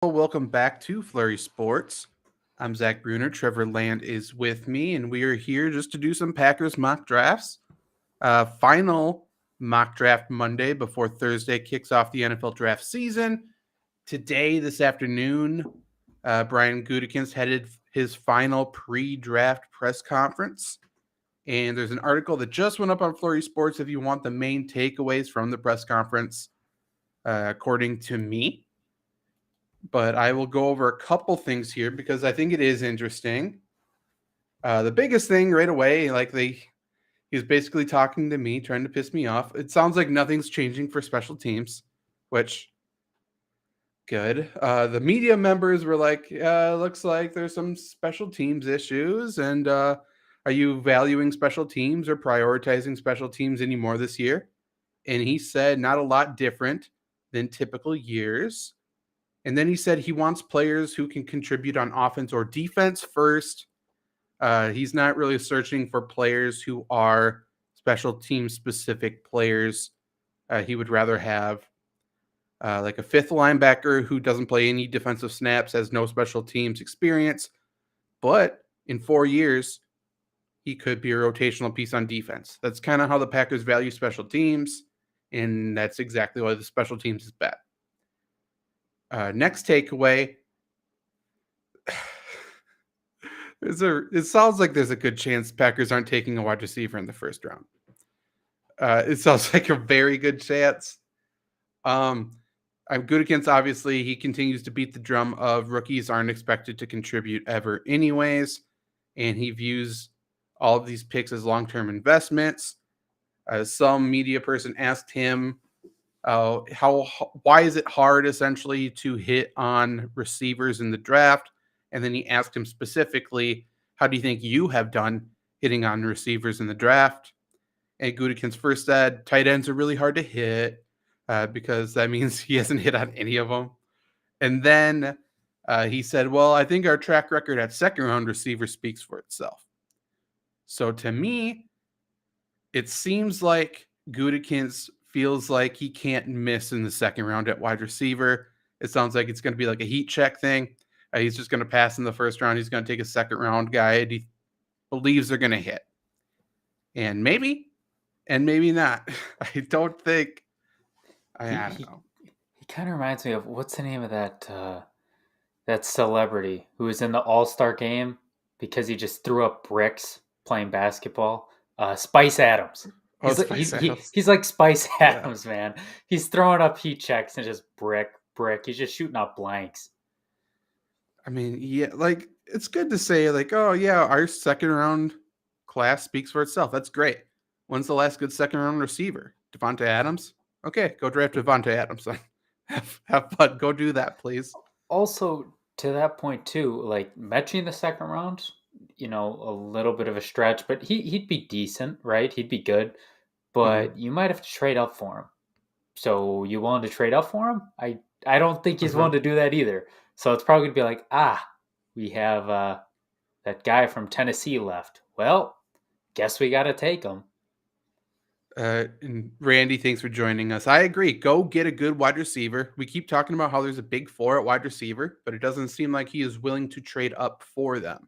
Welcome back to Flurry Sports. I'm Zach Bruner. Trevor Land is with me, and we are here just to do some Packers mock drafts. Final mock draft Monday before Thursday kicks off the NFL draft season. Today, this afternoon, Brian Gutekunst headed his final pre-draft press conference, and there's an article that just went up on Flurry Sports if you want the main takeaways from the press conference, according to me. But I will go over a couple things here because I think it is interesting. The biggest thing right away, he's basically talking to me, trying to piss me off. It sounds like nothing's changing for special teams, which good. The media members were like, looks like there's some special teams issues. And are you valuing special teams or prioritizing special teams anymore this year? And he said, not a lot different than typical years. And then he said he wants players who can contribute on offense or defense first. He's not really searching for players who are special team specific players. He would rather have like a fifth linebacker who doesn't play any defensive snaps, has no special teams experience, but in 4 years, he could be a rotational piece on defense. That's kind of how the Packers value special teams, and that's exactly why the special teams is bad. Next takeaway. It sounds like there's a good chance Packers aren't taking a wide receiver in the first round. It sounds like a very good chance. I'm Gutekunst, obviously, he continues to beat the drum of rookies aren't expected to contribute ever anyways, and he views all of these picks as long-term investments. Some media person asked him, why is it hard essentially to hit on receivers in the draft? And then he asked him specifically, how do you think you have done hitting on receivers in the draft? And Gutekunst first said, tight ends are really hard to hit because that means he hasn't hit on any of them. And then he said, well, I think our track record at second round receiver speaks for itself. So to me, it seems like Gutekunst feels like he can't miss in the second round at wide receiver. It sounds like it's going to be like a heat check thing. He's just going to pass in the first round. He's going to take a second round guy, and he believes they're going to hit. And maybe not. I don't think. I don't know. He kind of reminds me of, what's the name of that celebrity who was in the All-Star game because he just threw up bricks playing basketball? Spice Adams. He's like Spice Adams, yeah. Man. He's throwing up heat checks and just brick. He's just shooting up blanks. I mean, yeah, like it's good to say, like, oh yeah, our second round class speaks for itself. That's great. When's the last good second round receiver? Devonta Adams? Okay, go draft Devonta Adams. have fun. Go do that, please. Also, to that point too, like Mechie in the second round, a little bit of a stretch, but he'd be decent, right? He'd be good, but you might have to trade up for him. So you willing to trade up for him? I don't think he's willing to do that either. So it's probably going to be like, we have that guy from Tennessee left. Well, guess we got to take him. And Randy, thanks for joining us. I agree. Go get a good wide receiver. We keep talking about how there's a big four at wide receiver, but it doesn't seem like he is willing to trade up for them.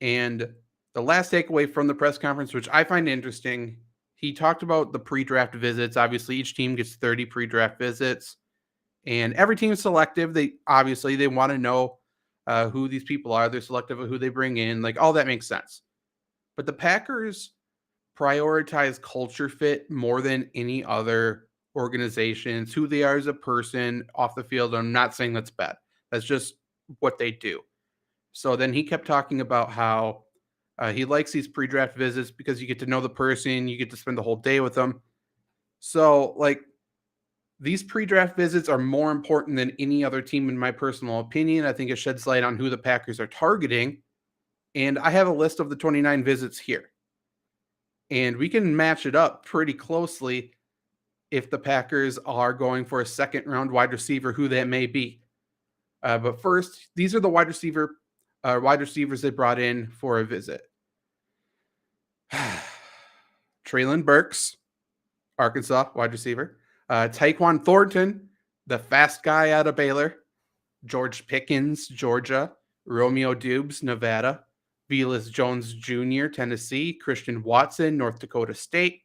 And the last takeaway from the press conference, which I find interesting, he talked about the pre-draft visits. Obviously, each team gets 30 pre-draft visits. And every team is selective. They want to know who these people are. They're selective of who they bring in. Like, all that makes sense. But the Packers prioritize culture fit more than any other organizations, who they are as a person off the field. I'm not saying that's bad. That's just what they do. So then he kept talking about how he likes these pre-draft visits because you get to know the person. You get to spend the whole day with them. So, like, these pre-draft visits are more important than any other team, in my personal opinion. I think it sheds light on who the Packers are targeting. And I have a list of the 29 visits here. And we can match it up pretty closely if the Packers are going for a second-round wide receiver, who that may be. But first, these are the wide receivers they brought in for a visit. Treylon Burks, Arkansas wide receiver. Taekwon Thornton, the fast guy out of Baylor. George Pickens, Georgia, Romeo Dubes, Nevada, Velus Jones Jr., Tennessee, Christian Watson, North Dakota State,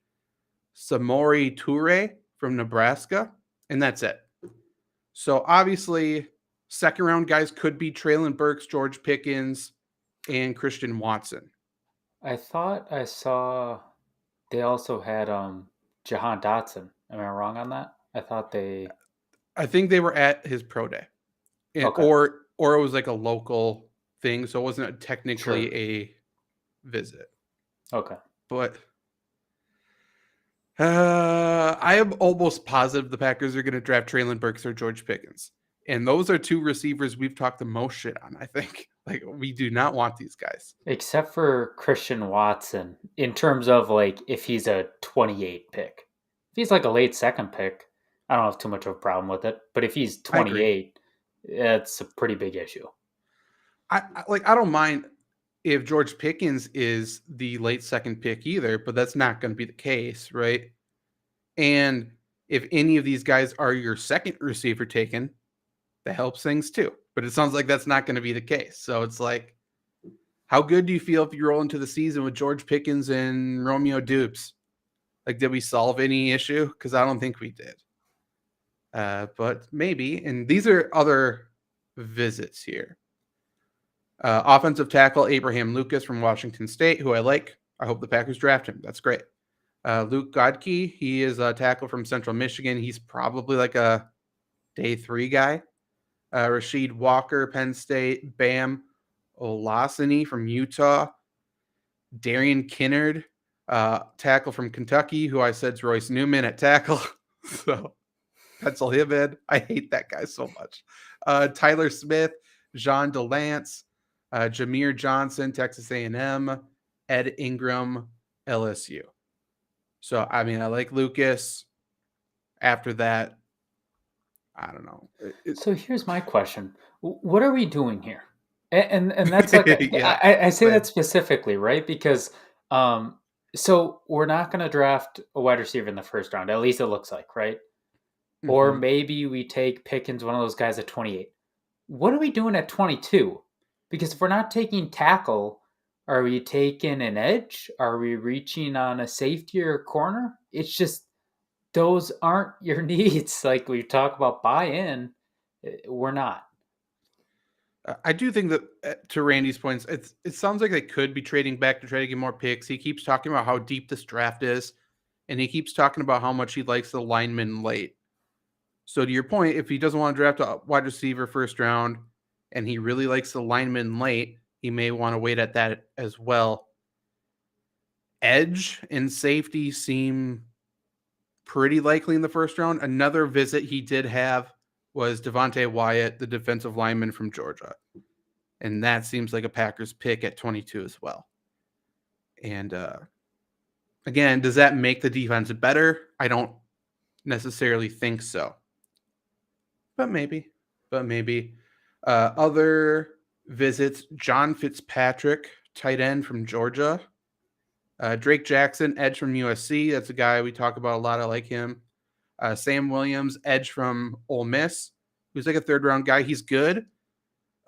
Samori Toure from Nebraska, and that's it. So obviously, second round guys could be Traylon Burks, George Pickens, and Christian Watson. I thought I saw they also had Jahan Dotson. Am I wrong on that? I thought they. I think they were at his pro day, Okay, or it was like a local thing, so it wasn't technically sure. a visit. Okay. But I am almost positive the Packers are going to draft Traylon Burks or George Pickens. And those are two receivers we've talked the most shit on, I think. Like, we do not want these guys. Except for Christian Watson, in terms of like if he's a 28 pick. If he's like a late second pick, I don't have too much of a problem with it. But if he's I agree. 28, it's a pretty big issue. I don't mind if George Pickens is the late second pick either, but that's not going to be the case, right? And if any of these guys are your second receiver taken, that helps things too. But it sounds like that's not going to be the case. So it's like, how good do you feel if you roll into the season with George Pickens and Romeo Dubes? Like, did we solve any issue? Because I don't think we did. But maybe. And these are other visits here. Offensive tackle Abraham Lucas from Washington State, who I like. I hope the Packers draft him. That's great. Luke Godke, he is a tackle from Central Michigan. He's probably like a day 3 guy. Rashid Walker, Penn State. Bam Olasany from Utah. Darian Kinnard, tackle from Kentucky, who I said is Royce Newman at tackle. So pencil him in. I hate that guy so much. Tyler Smith, Jean Delance, Jameer Johnson, Texas A&M, Ed Ingram, LSU. So, I mean, I like Lucas. After that, I don't know. So here's my question: what are we doing here? And that's like Yeah. I say that specifically, right? Because so we're not going to draft a wide receiver in the first round. At least it looks like, right? Or Mm-hmm. maybe we take Pickens, one of those guys at 28. What are we doing at 22? Because if we're not taking tackle, are we taking an edge? Are we reaching on a safety or a corner? It's just those aren't your needs. Like we talk about buy-in, we're not. I do think that, to Randy's points, it sounds like they could be trading back to try to get more picks. He keeps talking about how deep this draft is, and he keeps talking about how much he likes the linemen late. So to your point, if he doesn't want to draft a wide receiver first round, and he really likes the linemen late, he may want to wait at that as well. Edge and safety seem pretty likely in the first round. Another visit he did have was Devonte Wyatt, the defensive lineman from Georgia. And that seems like a Packers pick at 22 as well. And again, does that make the defense better? I don't necessarily think so. But maybe. Other visits, John Fitzpatrick, tight end from Georgia. Drake Jackson, edge from USC. That's a guy we talk about a lot. I like him. Sam Williams, edge from Ole Miss, who's like a third-round guy. He's good.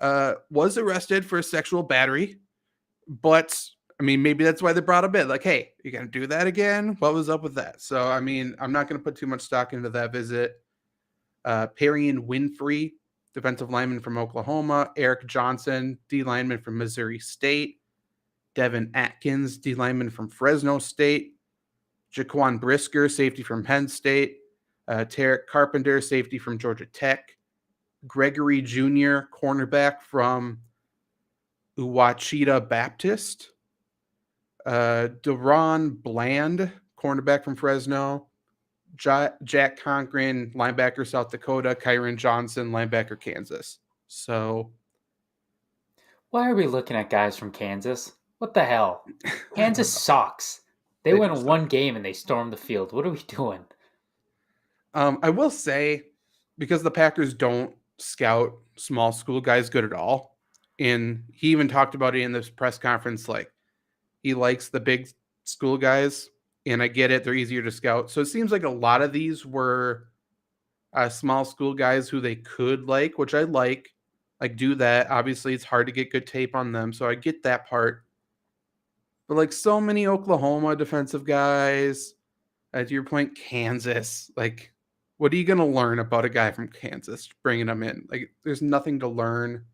Was arrested for a sexual battery, but I mean, maybe that's why they brought him in. Like, hey, you gonna do that again? What was up with that? So, I mean, I'm not gonna put too much stock into that visit. Perrion Winfrey, defensive lineman from Oklahoma. Eric Johnson, D lineman from Missouri State. Devin Atkins, D lineman from Fresno State. Jaquan Brisker, safety from Penn State. Tarek Carpenter, safety from Georgia Tech. Gregory Jr., cornerback from Ouachita Baptist. Deron Bland, cornerback from Fresno. Jack Conkrin, linebacker, South Dakota. Kyron Johnson, linebacker, Kansas. So, why are we looking at guys from Kansas? What the hell? Kansas sucks. They win one game and they storm the field. What are we doing? I will say, because the Packers don't scout small school guys good at all, and he even talked about it in this press conference, like he likes the big school guys, and I get it, they're easier to scout. So it seems like a lot of these were small school guys who they could like, which I like. Like, do that. Obviously, it's hard to get good tape on them, so I get that part. But like so many Oklahoma defensive guys, to your point, Kansas, like, what are you going to learn about a guy from Kansas bringing him in? Like, there's nothing to learn.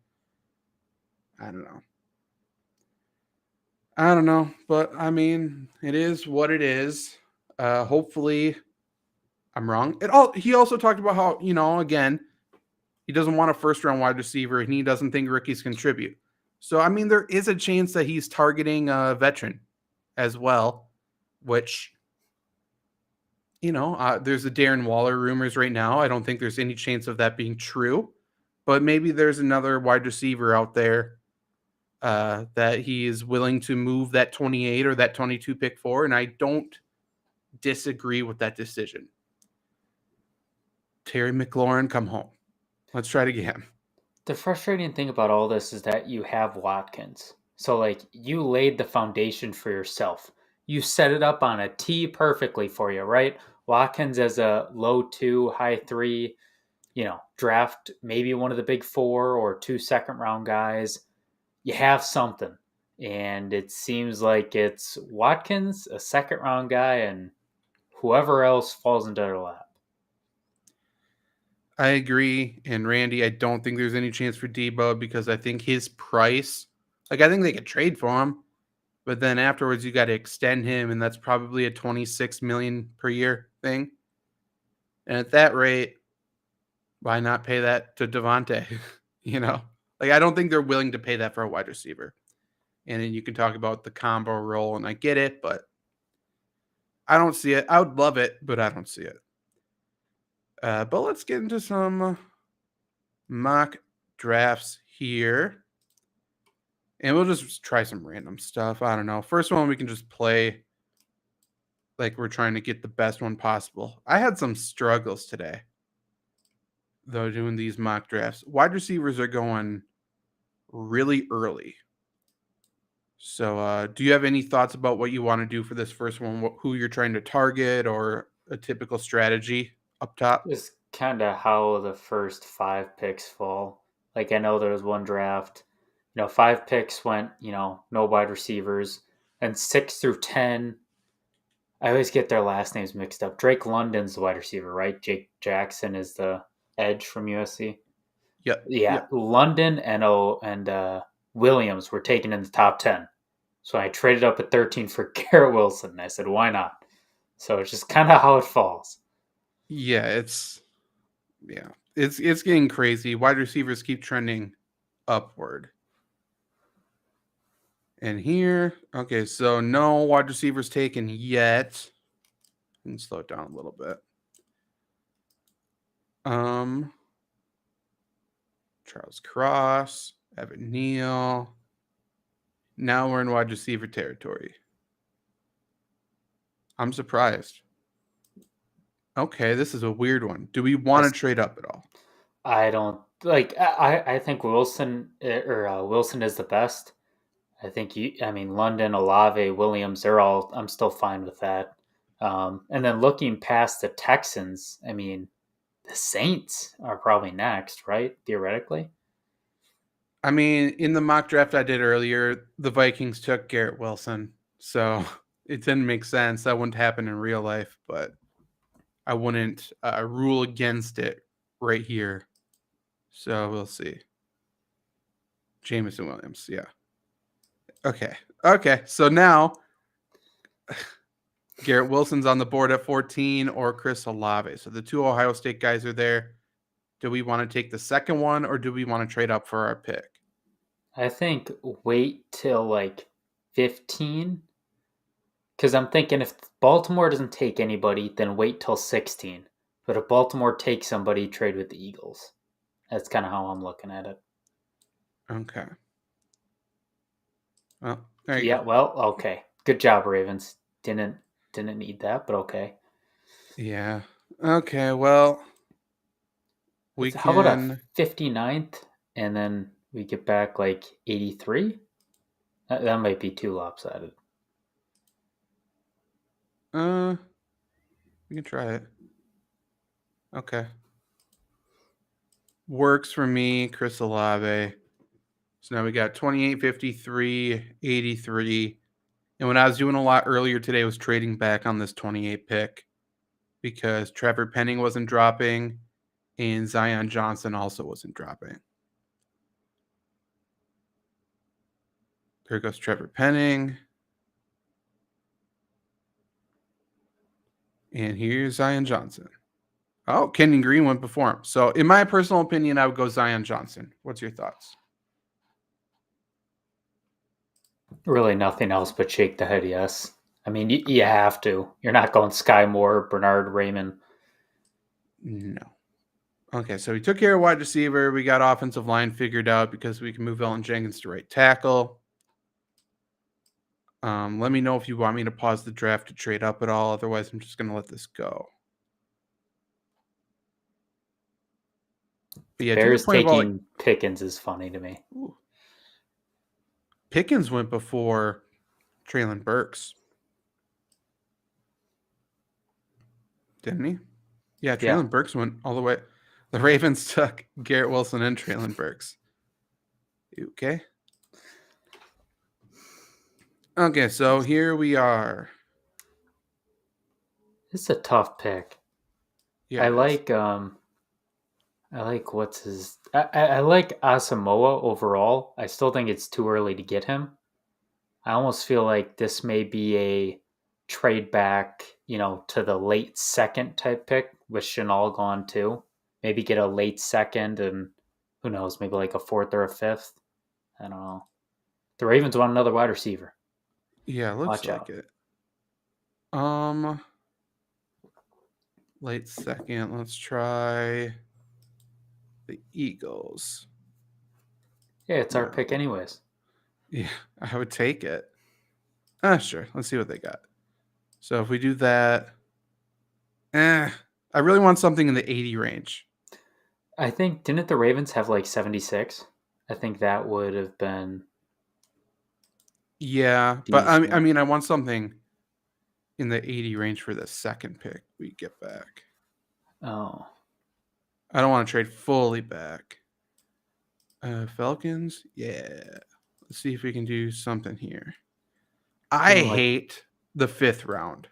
I don't know. I don't know, but I mean, it is what it is. Hopefully, I'm wrong. He also talked about how, again, he doesn't want a first round wide receiver and he doesn't think rookies contribute. So, I mean, there is a chance that he's targeting a veteran as well, which, there's the Darren Waller rumors right now. I don't think there's any chance of that being true, but maybe there's another wide receiver out there that he is willing to move that 28 or that 22 pick for, and I don't disagree with that decision. Terry McLaurin, come home. Let's try it again. The frustrating thing about all this is that you have Watkins. So, like, you laid the foundation for yourself. You set it up on a tee perfectly for you, right? Watkins as a low 2, high 3, draft maybe one of the big 4 or 2 second-round guys. You have something. And it seems like it's Watkins, a second-round guy, and whoever else falls into their lap. I agree. And Randy, I don't think there's any chance for Debo because I think his price, I think they could trade for him, but then afterwards you got to extend him, and that's probably a 26 million per year thing. And at that rate, why not pay that to Devonte? I don't think they're willing to pay that for a wide receiver. And then you can talk about the combo role, and I get it, but I don't see it. I would love it, but I don't see it. But let's get into some mock drafts here. And we'll just try some random stuff. I don't know. First one, we can just play like we're trying to get the best one possible. I had some struggles today, though, doing these mock drafts. Wide receivers are going really early. So do you have any thoughts about what you want to do for this first one? Who you're trying to target or a typical strategy up top? Is kind of how the first 5 picks fall. Like, I know there was one draft, 5 picks went, no wide receivers, and 6 through 10. I always get their last names mixed up. Drake London's the wide receiver, right? Jake Jackson is the edge from USC. Yep. Yeah, Yep. London and Williams were taken in the top 10. So I traded up at 13 for Garrett Wilson. And I said, why not? So it's just kind of how it falls. Yeah, it's getting crazy. Wide receivers keep trending upward. And here, okay, so no wide receivers taken yet. I can slow it down a little bit. Charles Cross, Evan Neal. Now we're in wide receiver territory. I'm surprised. Okay, this is a weird one. Do we want to trade up at all? I don't like. I think Wilson Wilson is the best. I think London, Olave, Williams. They're all. I'm still fine with that. And then looking past the Texans, the Saints are probably next, right? Theoretically. In the mock draft I did earlier, the Vikings took Garrett Wilson, so it didn't make sense. That wouldn't happen in real life, but I wouldn't rule against it right here. So we'll see. Jameson Williams, yeah. Okay. So now Garrett Wilson's on the board at 14 or Chris Olave. So the 2 Ohio State guys are there. Do we want to take the second one or do we want to trade up for our pick? I think wait till like 15. Because I'm thinking if Baltimore doesn't take anybody, then wait till 16. But if Baltimore takes somebody, trade with the Eagles. That's kind of how I'm looking at it. Okay. Well, there you go. Well, okay. Good job, Ravens. Didn't need that, but okay. Yeah. Okay, well, How about a 59th and then we get back like 83? That might be too lopsided. We can try it. Okay. Works for me, Chris Olave. So now we got 28, 53, 83. And what I was doing a lot earlier today was trading back on this 28 pick because Trevor Penning wasn't dropping and Zion Johnson also wasn't dropping. There goes Trevor Penning. And here's Zion Johnson. Oh, Kenyon Green went before him. So in my personal opinion, I would go Zion Johnson. What's your thoughts? Really nothing else but shake the head, yes. I mean, you have to. You're not going Sky Moore, Bernard Raymond. No. Okay, so we took care of wide receiver. We got offensive line figured out because we can move Elton Jenkins to right tackle. Let me know if you want me to pause the draft to trade up at all. Otherwise, I'm just going to let this go. But yeah, Bears to your point taking about Pickens is funny to me. Pickens went before Traylon Burks. Didn't he? Yeah, Traylon Burks went all the way. The Ravens took Garrett Wilson and Traylon Burks. Okay. Okay, so here we are. This is a tough pick. Yeah, I like what's his I like Asamoah overall. I still think it's too early to get him. I almost feel like this may be a trade back, to the late second type pick with Chanel gone too. Maybe get a late second and who knows, maybe like a fourth or a fifth. I don't know. The Ravens want another wide receiver. Yeah, looks Watch like out. it. Late second. Let's try the Eagles. Yeah, it's our pick anyways. Yeah, I would take it. Sure. Let's see what they got. So if we do that, I really want something in the 80 range. I think didn't the Ravens have like 76? I think that would have been Yeah, but I mean, I want something in the 80 range for the second pick we get back. Oh. I don't want to trade fully back. Falcons, yeah. Let's see if we can do something here. I hate the 5th round.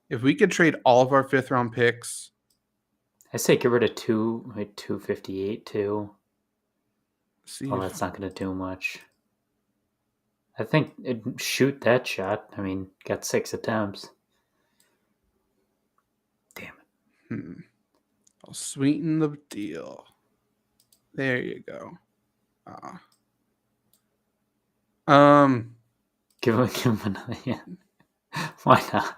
If we could trade all of our 5th round picks, I say get rid of 258 too. That's not going to do much. I think shoot that shot. I mean, got 6 attempts. Damn it. I'll sweeten the deal. There you go. Give him another. Yeah. Why not?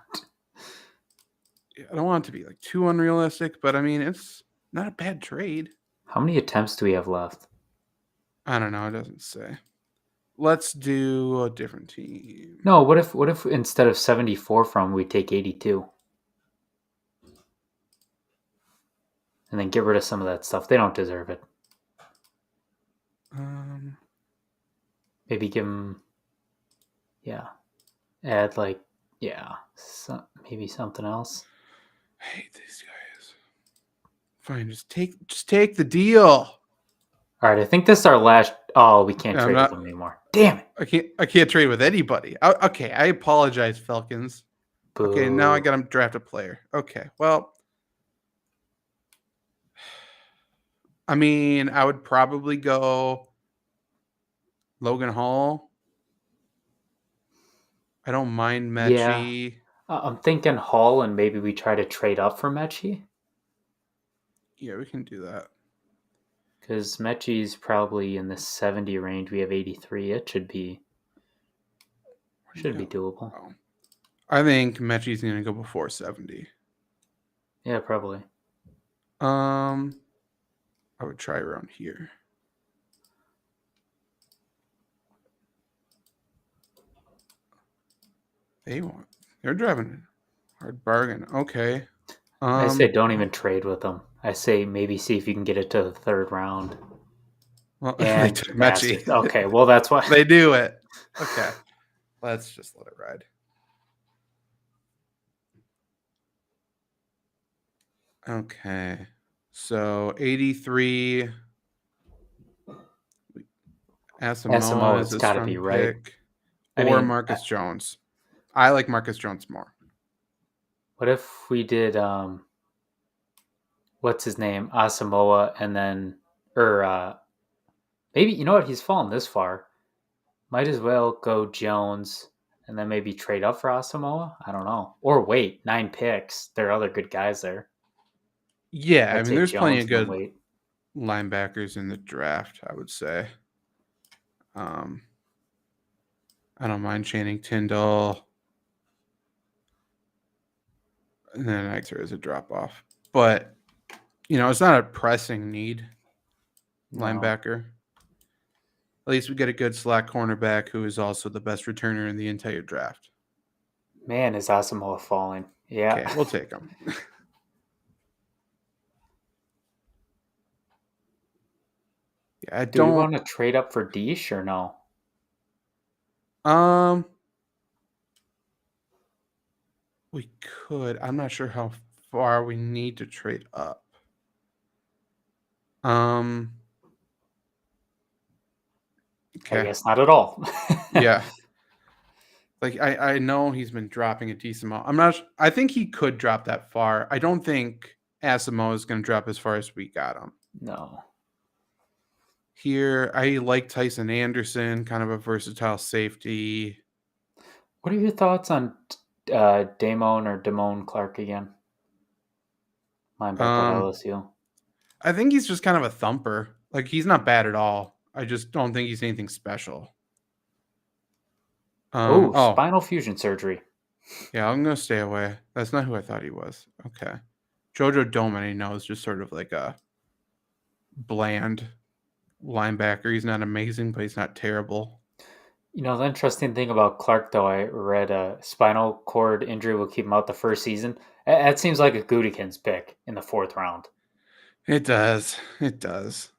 I don't want it to be like too unrealistic, but I mean, it's not a bad trade. How many attempts do we have left? I don't know. It doesn't say. Let's do a different team. No, what if instead of 74 from we take 82? And then get rid of some of that stuff. They don't deserve it. Maybe give them, add maybe something else. I hate these guys. Fine, just take the deal. All right, I think this is our last. Oh, we can't trade with them anymore. Damn it! I can't trade with anybody. Okay, I apologize, Falcons. Boo. Okay, now I got to draft a player. Okay, well, I mean, I would probably go Logan Hall. I don't mind Mechie. Yeah, I'm thinking Hall, and maybe we try to trade up for Mechie. Yeah, we can do that. Because Mechie's probably in the 70 range. We have 83. It should be doable. Wow. I think Mechie's going to go before 70. Yeah, probably. I would try around here. They're driving a hard bargain. Okay. I say don't even trade with them. I say maybe see if you can get it to the 3rd round. Well, they took Mechie. Okay, well that's why they do it. Okay, let's just let it ride. Okay, so 83 Asamoah Asamoah, is it's a got to be strong right. pick. I Or mean, Marcus Jones. I like Marcus Jones more. what if we did what's his name, Asamoah, and then or maybe you know what? He's fallen this far. Might as well go Jones and then maybe trade up for Asamoah. I don't know. Or wait, 9 picks. There are other good guys there. Yeah, I I'd mean, take there's plenty Jones of and then good wait. linebackers in the draft, I would say. I don't mind Channing Tindall. And then Exeter is a drop off. But, it's not a pressing need, No. linebacker. At least we get a good slot cornerback who is also the best returner in the entire draft. Man, is Asamoah falling. Yeah. Okay, we'll take him. Yeah, I Do we don't. want to trade up for Deesh or no? Um, we could. I'm not sure how far we need to trade up. Um, I okay. guess not at all. Yeah. Like I know he's been dropping a decent amount. I'm not. I think he could drop that far. I don't think Asamoah is going to drop as far as we got him. No. Here, I like Tyson Anderson, kind of a versatile safety. What are your thoughts on Damone or Damone Clark again? Linebacker at Um, LSU. I think he's just kind of a thumper. Like he's not bad at all. I just don't think he's anything special. Oh, Oh, spinal fusion surgery. yeah, I'm gonna stay away. That's not who I thought he was. Okay. Jojo Domine knows just sort of like a bland linebacker. He's not amazing, but he's not terrible. You know, the interesting thing about Clark, though, I read a spinal cord injury will keep him out the first season. That seems like a Gutekunst pick in the 4th round. It does. It does.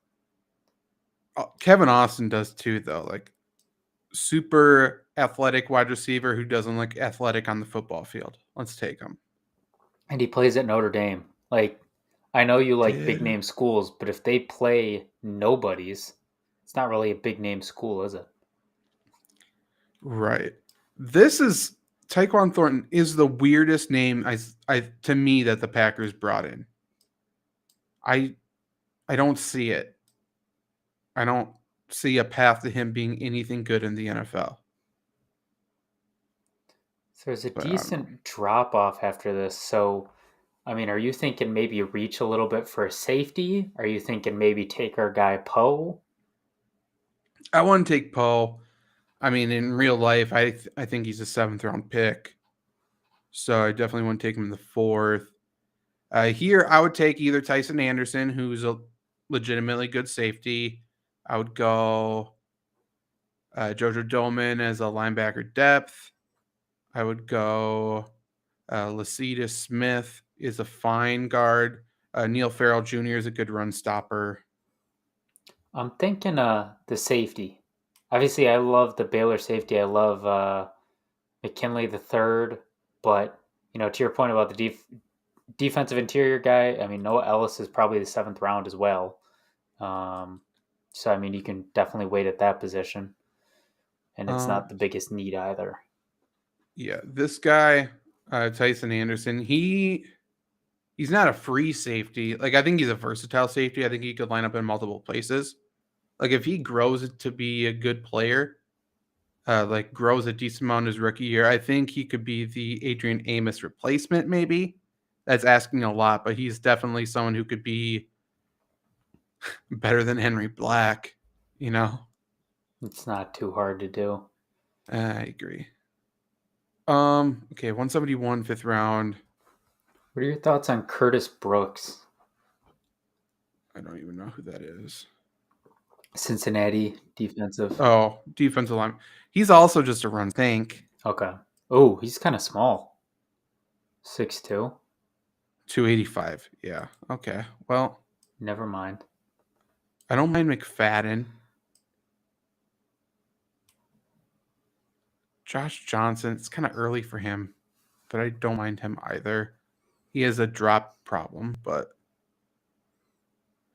Kevin Austin does too, though. Like super athletic wide receiver who doesn't look athletic on the football field. Let's take him. And he plays at Notre Dame. Like, I know you like big Did name schools, but if they play nobodies, it's not really a big name school, is it? right. This is Taekwon Thornton is the weirdest name I to me that the Packers brought in. I I don't see it. I don't see a path to him being anything good in the NFL. So there's a But I don't know. decent drop off after this. So, I mean, are you thinking maybe reach a little bit for a safety? Are you thinking maybe take our guy Poe? I want to take Poe. I mean, in real life, I think he's a 7th round pick. So I definitely want to take him in the 4th. Here, I would take either Tyson Anderson, who's a legitimately good safety. I would go Jojo Doman as a linebacker depth. I would go Lasita Smith is a fine guard. Neil Farrell Jr. is a good run stopper. I'm thinking the safety. Obviously, I love the Baylor safety. I love McKinley the third, but you know, to your point about the defensive interior guy, I mean, Noah Ellis is probably the 7th round as well. So I mean, you can definitely wait at that position, and it's not the biggest need either. Yeah, this guy, Tyson Anderson, he's not a free safety. Like I think he's a versatile safety. I think he could line up in multiple places. Like if he grows to be a good player, like grows a decent amount his rookie year, I think he could be the Adrian Amos replacement. Maybe that's asking a lot, but he's definitely someone who could be better than Henry Black. You know, It's not too hard to do. I agree. Okay, 171, 5th round. What are your thoughts on Curtis Brooks, I don't even know who that is. Cincinnati defensive? Oh, defensive line. He's also just a run tank. Okay. Oh, he's kind of small. 6'2". 285. Yeah. Okay. Well, Never mind. I don't mind McFadden. Josh Johnson, it's kind of early for him, but I don't mind him either. He has a drop problem, but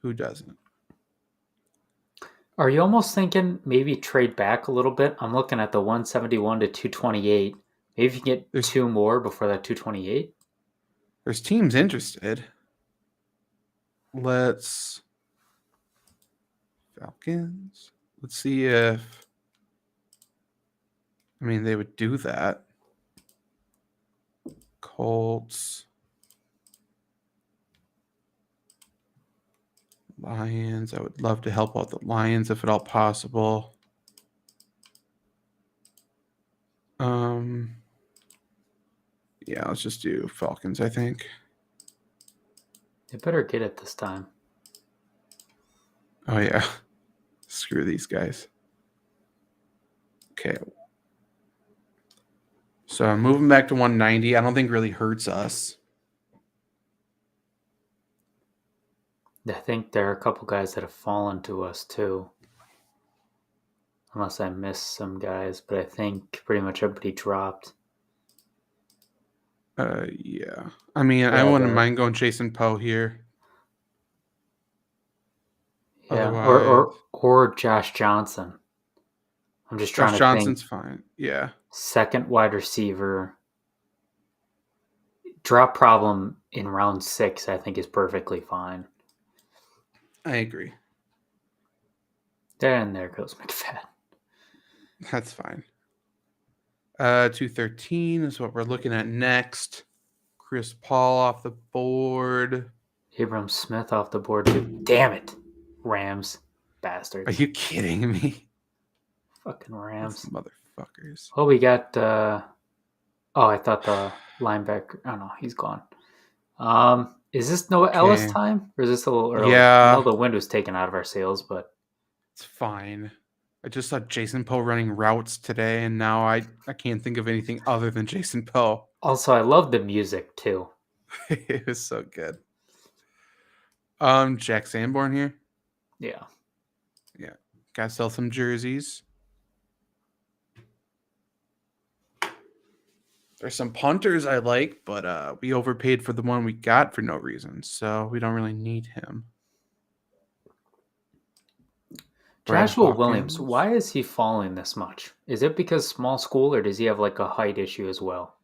who doesn't? Are you almost thinking maybe trade back a little bit? I'm looking at the 171 to 228. Maybe if you get There's 2 more before that 228. there's teams interested. Let's Falcons. Let's see if they would do that. Colts. Lions. I would love to help out the Lions if at all possible. Yeah, let's just do Falcons, I think. They better get it this time. Oh yeah. Screw these guys. Okay. So moving back to 190, I don't think really hurts us. I think there are a couple guys that have fallen to us too. Unless I missed some guys, but I think pretty much everybody dropped. Yeah. I wouldn't mind going Jason Poe here. Yeah, Otherwise, or Josh Johnson. I'm just trying Josh to Johnson's think. fine. Yeah. Second wide receiver. Drop problem in round 6, I think, is perfectly fine. I agree. And there goes McFadden. That's fine. 213 is what we're looking at next. Chris Paul off the board. Abram Smith off the board too. Damn it. Rams. Bastards. Are you kidding me? Fucking Rams. Those motherfuckers. Oh, we got I thought the linebacker. Oh no, he's gone. Is this Noah Ellis time? Or is this a little early? Yeah. I know the wind was taken out of our sails, but it's fine. I just saw Jason Poe running routes today, and now I can't think of anything other than Jason Poe. Also, I love the music too. It was so good. Jack Sanborn here. Yeah. Yeah. Gotta sell some jerseys. There's some punters I like, but we overpaid for the one we got for no reason, so we don't really need him. Joshua Williams, why is he falling this much? Is it because small school, or does he have like a height issue as well?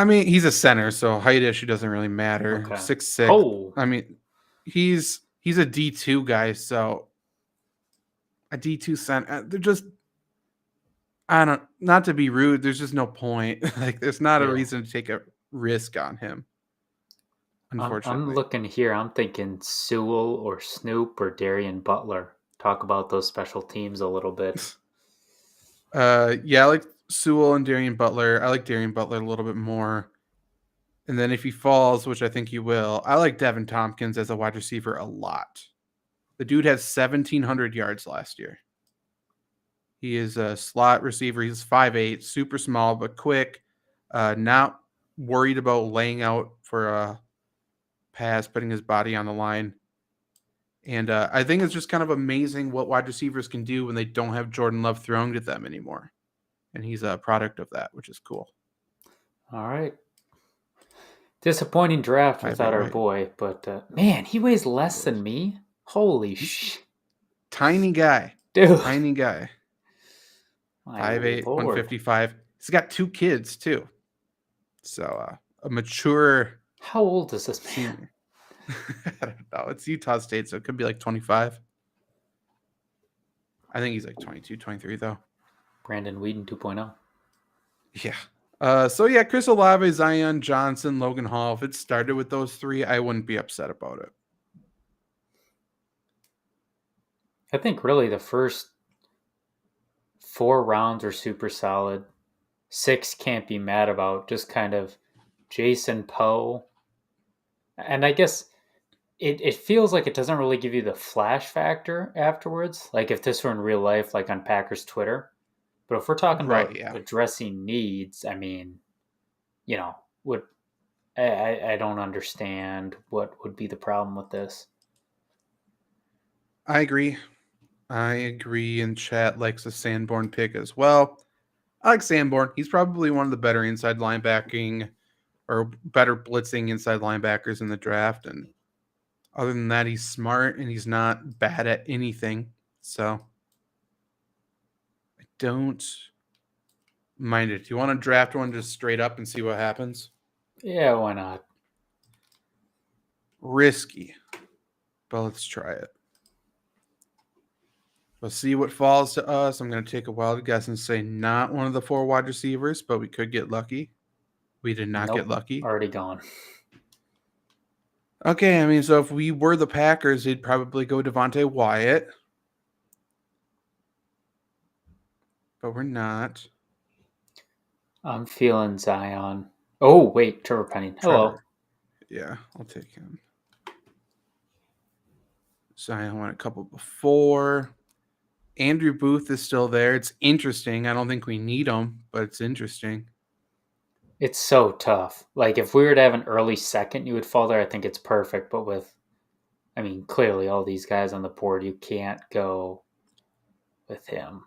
He's a center, so height issue doesn't really matter. Okay. 6'6". Oh. He's a D2 guy, so a D2 center. They're just, not to be rude, there's just no point. Like, there's not a reason to take a risk on him. Unfortunately. I'm looking here. I'm thinking Sewell or Snoop or Darian Butler. Talk about those special teams a little bit. Yeah, I like Sewell and Darian Butler. I like Darian Butler a little bit more. And then if he falls, which I think he will, I like Devin Tompkins as a wide receiver a lot. The dude has 1,700 yards last year. He is a slot receiver. He's 5'8", super small but quick. Not worried about laying out for a pass, putting his body on the line. And I think it's just kind of amazing what wide receivers can do when they don't have Jordan Love throwing to them anymore. And he's a product of that, which is cool. All right. Disappointing draft without our boy, but man, he weighs less than me. Holy shit. Tiny guy. Dude. Tiny guy. 5'8", 155. He's got 2 kids, too. So, a mature... How old is this man? I don't know. It's Utah State, so it could be like 25. I think he's like 22, 23, though. Brandon Whedon 2.0. Yeah. So, yeah, Chris Olave, Zion Johnson, Logan Hall. If it started with those 3, I wouldn't be upset about it. I think really the first 4 rounds are super solid. 6 can't be mad about. Just kind of Jason Poe. And I guess it feels like it doesn't really give you the flash factor afterwards. Like if this were in real life, like on Packers Twitter. But if we're talking about addressing needs, I don't understand what would be the problem with this. I agree. And chat likes a Sanborn pick as well. I like Sanborn. He's probably one of the better inside linebacking or better blitzing inside linebackers in the draft. And other than that, he's smart and he's not bad at anything. So I don't mind it. Do you want to draft one just straight up and see what happens? Yeah, why not? Risky, but let's try it. We'll see what falls to us. I'm going to take a wild guess and say not one of the 4 wide receivers, but we could get lucky. We did not get Nope, lucky. already gone. Okay, I mean, so if we were the Packers, they'd probably go Devonte Wyatt. But we're not. I'm feeling Zion. Oh, wait, Trevor Penning. Hello. Trevor. Yeah, I'll take him. Zion went a couple before. Andrew Booth is still there. It's interesting. I don't think we need him, but it's interesting. It's so tough. Like, if we were to have an early second, you would fall there. I think it's perfect. But clearly all these guys on the board, you can't go with him.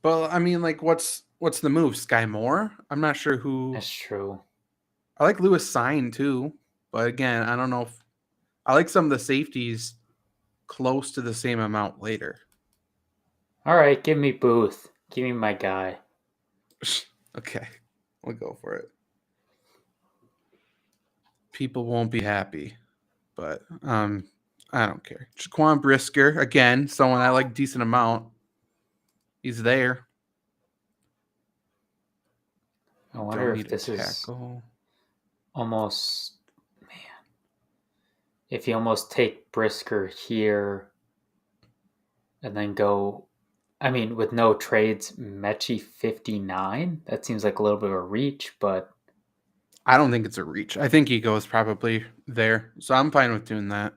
But I mean, like, what's the move? Sky Moore? I'm not sure who. That's true. I like Lewis Sign too, but again, I don't know if I like some of the safeties close to the same amount later. All right, give me Booth. Give me my guy. Okay, we'll go for it. People won't be happy, but I don't care. Jaquan Brisker, again, someone I like decent amount. He's there. I wonder Don't if need this a is tackle. almost, man, if you almost take Brisker here and then go, with no trades, Mechie 59, that seems like a little bit of a reach, but I don't think it's a reach. I think Ego is probably there. So I'm fine with doing that.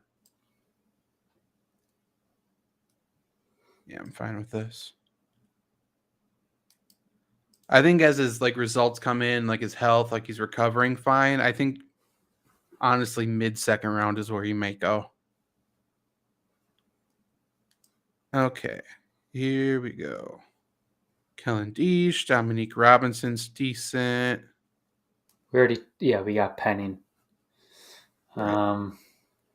Yeah, I'm fine with this. I think as his results come in, like his health, like he's recovering fine, I think honestly mid-second round is where he may go. Okay. Here we go. Kellen Deesh, Dominique Robinson's decent. we got Penning. Right.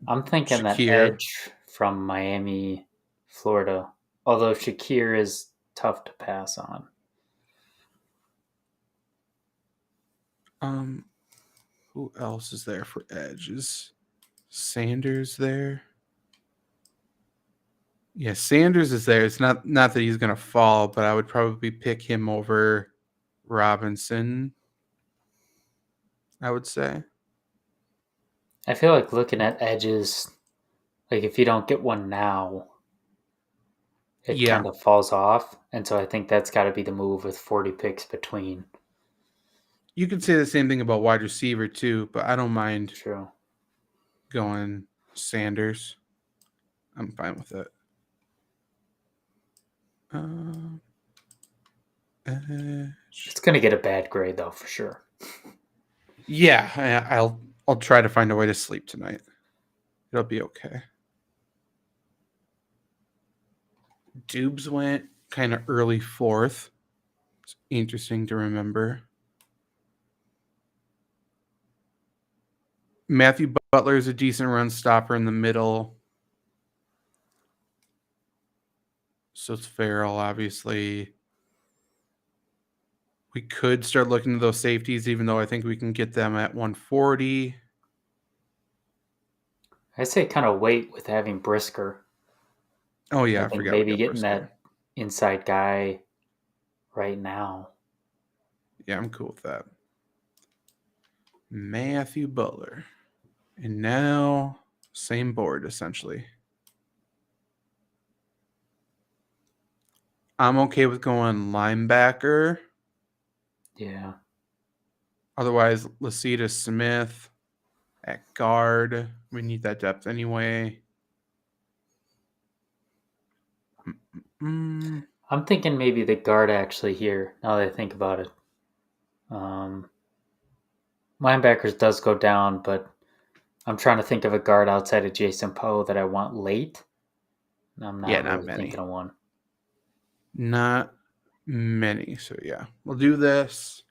I'm thinking that Shakir. edge from Miami, Florida, although Shakir is tough to pass on. Who else is there for edge? Is Sanders there? Yeah, Sanders is there. It's not that he's gonna fall, but I would probably pick him over Robinson. I would say. I feel like looking at edges, like if you don't get one now, it Yeah, kind of falls off. And so I think that's got to be the move with 40 picks between. you could say the same thing about wide receiver too, but I don't mind True. going Sanders. I'm fine with it. It's going to get a bad grade, though, for sure. Yeah, I'll try to find a way to sleep tonight. It'll be okay. Dubes went kind of early 4th. It's interesting to remember. Matthew Butler is a decent run stopper in the middle. So it's Farrell, obviously. We could start looking at those safeties, even though I think we can get them at 140. I say kind of wait with having Brisker. Oh, yeah, I I think forgot we maybe got getting Brisker. that inside guy right now. Yeah, I'm cool with that. Matthew Butler. And now, same board, essentially. I'm okay with going linebacker. Yeah. Otherwise, Lasita Smith at guard. We need that depth anyway. I'm thinking maybe the guard actually here, now that I think about it. Linebackers does go down, but I'm trying to think of a guard outside of Jason Poe that I want late. I'm not Not really many. thinking of one. Not many. So, yeah, we'll do this.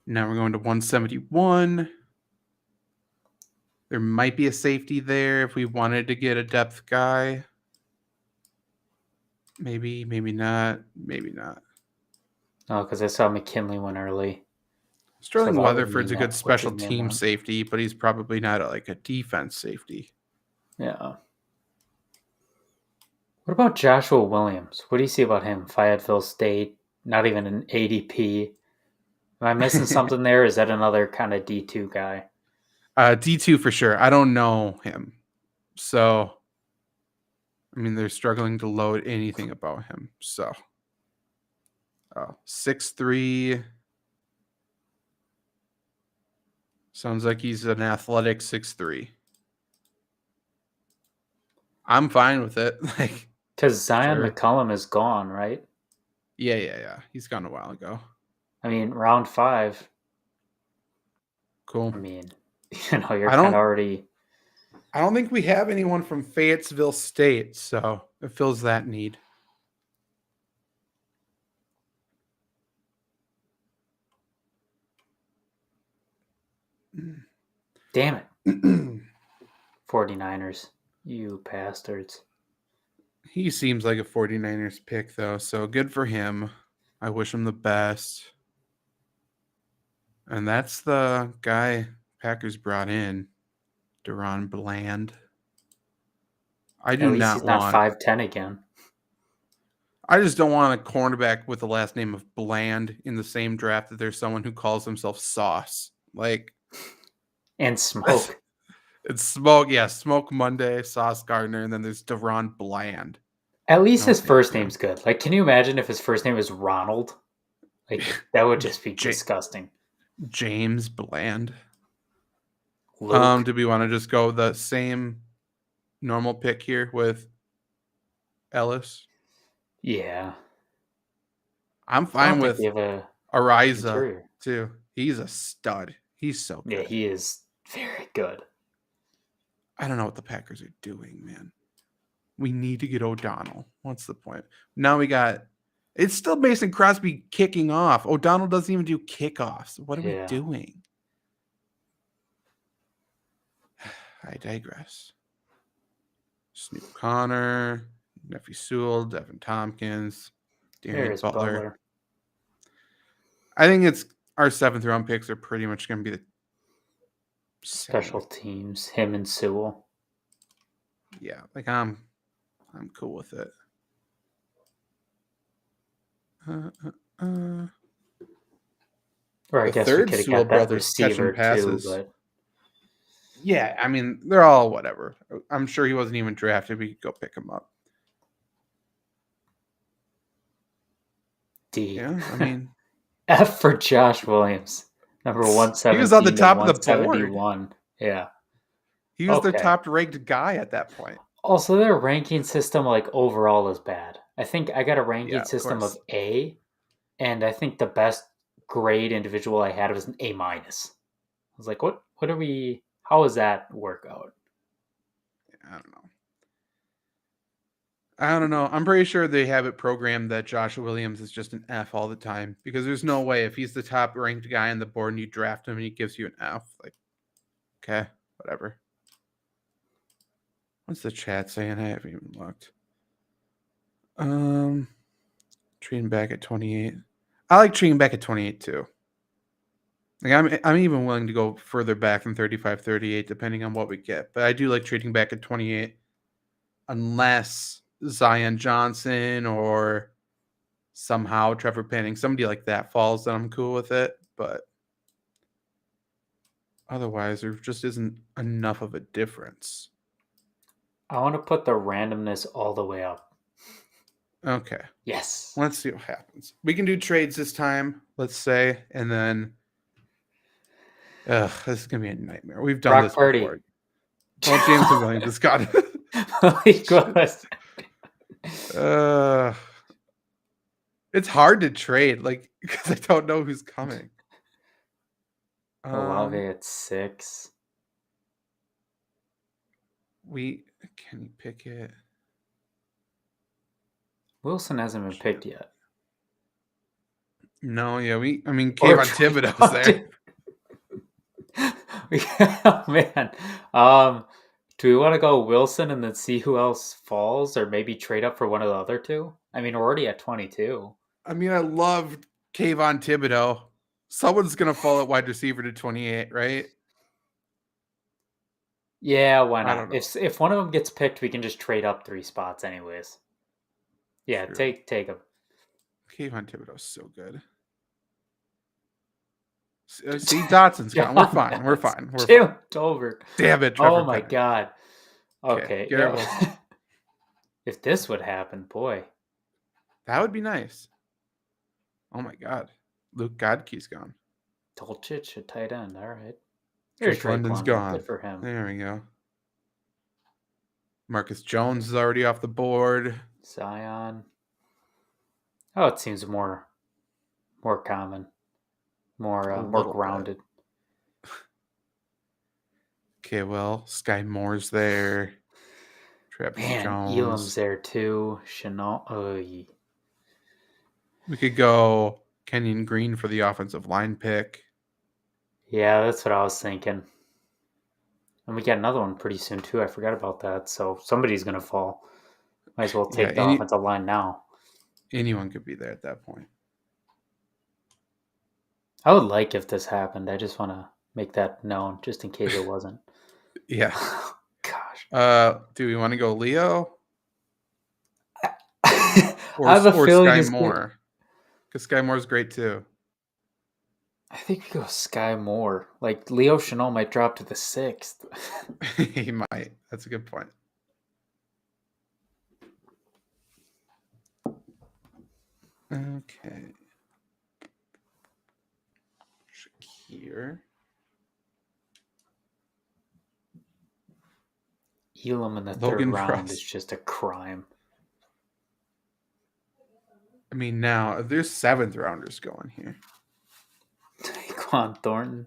Now we're going to 171. There might be a safety there if we wanted to get a depth guy. Maybe, maybe not. Maybe not. Oh, because I saw McKinley went early. Sterling So that would Weatherford's mean a good that what's special his name team went. safety, but he's probably not a defense safety. Yeah. What about Joshua Williams? What do you see about him? Fayetteville State, not even an ADP. Am I missing something there? Is that another kind of D2 guy? D2 for sure. I don't know him. So, I mean, they're struggling to load anything about him. So, 6'3". Sounds like he's an athletic 6'3". I'm fine with it. Like, Because Zion sure. McCollum is gone, right? Yeah. He's gone a while ago. I mean, round 5. Cool. I mean, you're kind I of already. don't think we have anyone from Fayetteville State, so it fills that need. Damn it. 49ers. You bastards. He seems like a 49ers pick, though, so good for him. I wish him the best. And that's the guy Packers brought in, Deron Bland. I do At least not he's not want... 5'10 again. I just don't want a cornerback with the last name of Bland in the same draft that there's someone who calls himself Sauce. Like... And Smoke. It's Smoke, yeah, Smoke Monday, Sauce Gardner, and then there's Deron Bland. At least No, his thank first you. name's good. Like, can you imagine if his first name was Ronald? Like, that would just be J- disgusting. James Bland. Luke. Do we want to just go the same normal pick here with Ellis? Yeah. I'm I fine don't think with we have a Ariza interior. too. He's a stud. He's so good. Yeah, he is very good. I don't know what the Packers are doing, man. We need to get O'Donnell. What's the point? Now we got... It's still Mason Crosby kicking off. O'Donnell doesn't even do kickoffs. What are we doing? I digress. Snoop Connor, Nephi Sewell, Devin Tompkins, Darian There's Butler. I think it's our 7th round picks are pretty much going to be the special teams. Him and Sewell. Yeah, like I'm cool with it. Or I guess we could have got that receiver too, but yeah, I mean they're all whatever. I'm sure he wasn't even drafted. We could go pick him up. D. Yeah, I mean F for Josh Williams, number 117. He was on the top of the board. Yeah, he was their top ranked guy at that point. Also, their ranking system, like overall, is bad. I think I got a ranking system of A, and I think the best grade individual I had was an A-. I was like, what are we? How does that work out? I don't know. I'm pretty sure they have it programmed that Joshua Williams is just an F all the time, because there's no way if he's the top ranked guy on the board and you draft him and he gives you an F, like, okay, whatever. What's the chat saying? I haven't even looked. Trading back at 28. I like trading back at 28 too. Like I'm even willing to go further back than 35, 38, depending on what we get. But I do like trading back at 28, unless Zion Johnson or somehow Trevor Penning, somebody like that falls, then I'm cool with it. But otherwise, there just isn't enough of a difference. I want to put the randomness all the way up. Okay. Yes. Let's see what happens. We can do trades this time, let's say, and then this is gonna be a nightmare. We've done this before. Well, Jameson Williams has got it. It's hard to trade, like, because I don't know who's coming. Olave at 6. Can you pick it? Wilson hasn't been picked yet. No, yeah, Kayvon Thibodeau's there. Oh, man. Um, do we want to go Wilson and then see who else falls, or maybe trade up for one of the other two? I mean, we're already at 22. I mean, I love Kayvon Thibodeau. Someone's gonna fall at wide receiver to 28, right? Yeah, why I not? don't know. If one of them gets picked, we can just trade up 3 spots, anyways. Yeah, True. take him. Kayvon Thibodeau's so good. See, Dotson's gone. We're fine. We're fine. We're fine. Jumped over. Damn it, Trevor Oh my Penning. god. Okay, Okay. Garrett Yeah. Wilson. If this would happen, boy. That would be nice. Oh my god. Luke Godkey's gone. Dolchich at tight end. All right. Drake Drake London's London. gone. Good for him. There we go. Marcus Jones is already off the board. Zion. Oh, it seems more common, more grounded. Okay, well, Sky Moore's there. Travis Jones. Elam's there too. Chanel. We could go Kenyon Green for the offensive line pick. Yeah, that's what I was thinking. And we got another one pretty soon too. I forgot about that. So somebody's gonna fall. Might as well take the offensive line now. Anyone could be there at that point. I would like if this happened. I just want to make that known, just in case it wasn't. Yeah. Gosh. Do we want to go Leo? I have a feeling Sky Moore? Because Sky Moore's great too. I think we go Sky Moore. Like Leo Chanel might drop to the 6th. He might. That's a good point. Okay. Shakir. Elam in the third round is just a crime. I mean, now there's 7th rounders going here. Taekwon Thornton.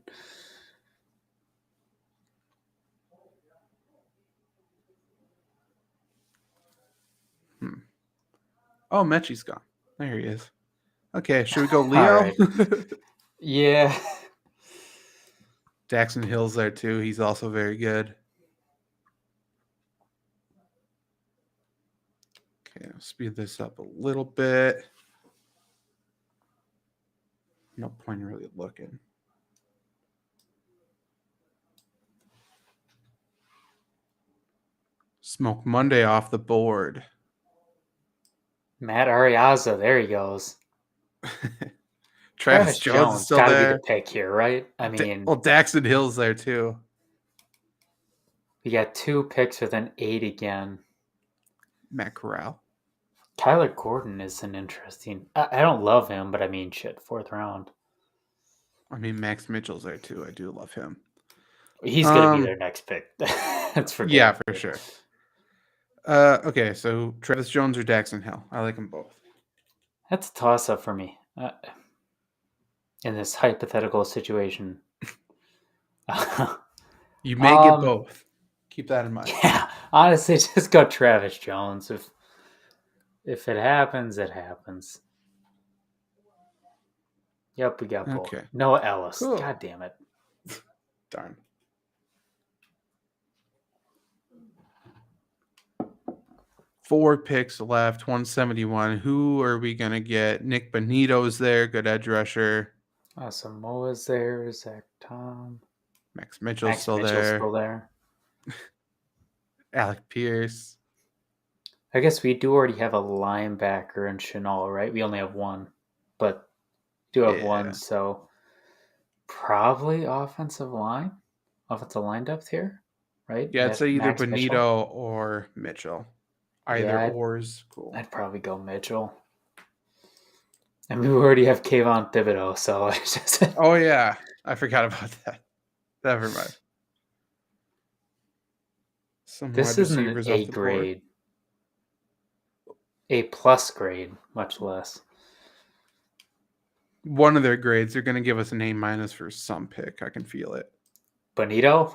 Oh, Mechie's gone. There he is. Okay, should we go Leo? Right. Yeah. Jackson Hill's there too. He's also very good. Okay, I'll speed this up a little bit. No point in really looking. Smoke Monday off the board. Matt Ariaza, there he goes. Travis Jones is still gotta there. Be the pick here, right? I mean, well, Daxton Hill's there too. We got 2 picks with an 8 again. Matt Corral. Kyler Gordon is an interesting. I don't love him, but I mean, shit, 4th round. I mean, Max Mitchell's there too. I do love him. He's gonna be their next pick. That's for for sure. Okay, so Travis Jones or Daxton Hill? I like them both. That's a toss-up for me. In this hypothetical situation. You may get both. Keep that in mind. Yeah, honestly, just go Travis Jones. If it happens, it happens. Yep, we got both. Okay. Noah Ellis. Cool. God damn it. Darn. Four picks left, 171. Who are we going to get? Nick Bonito's there, good edge rusher. Samoa's there, Zach Tom. Max Mitchell's still there. Alec Pierce. I guess we do already have a linebacker in Chanel, right? We only have one, but do have one, so probably offensive line depth here, right? Yeah, I'd say either Bonito Mitchell or Mitchell. Either or is cool. I'd probably go Mitchell. I mean, we already have Kayvon Thibodeau, so I just... Oh, yeah. I forgot about that. Never mind. This isn't an A grade. A plus grade, much less. One of their grades, they're going to give us an A minus for some pick. I can feel it. Bonito?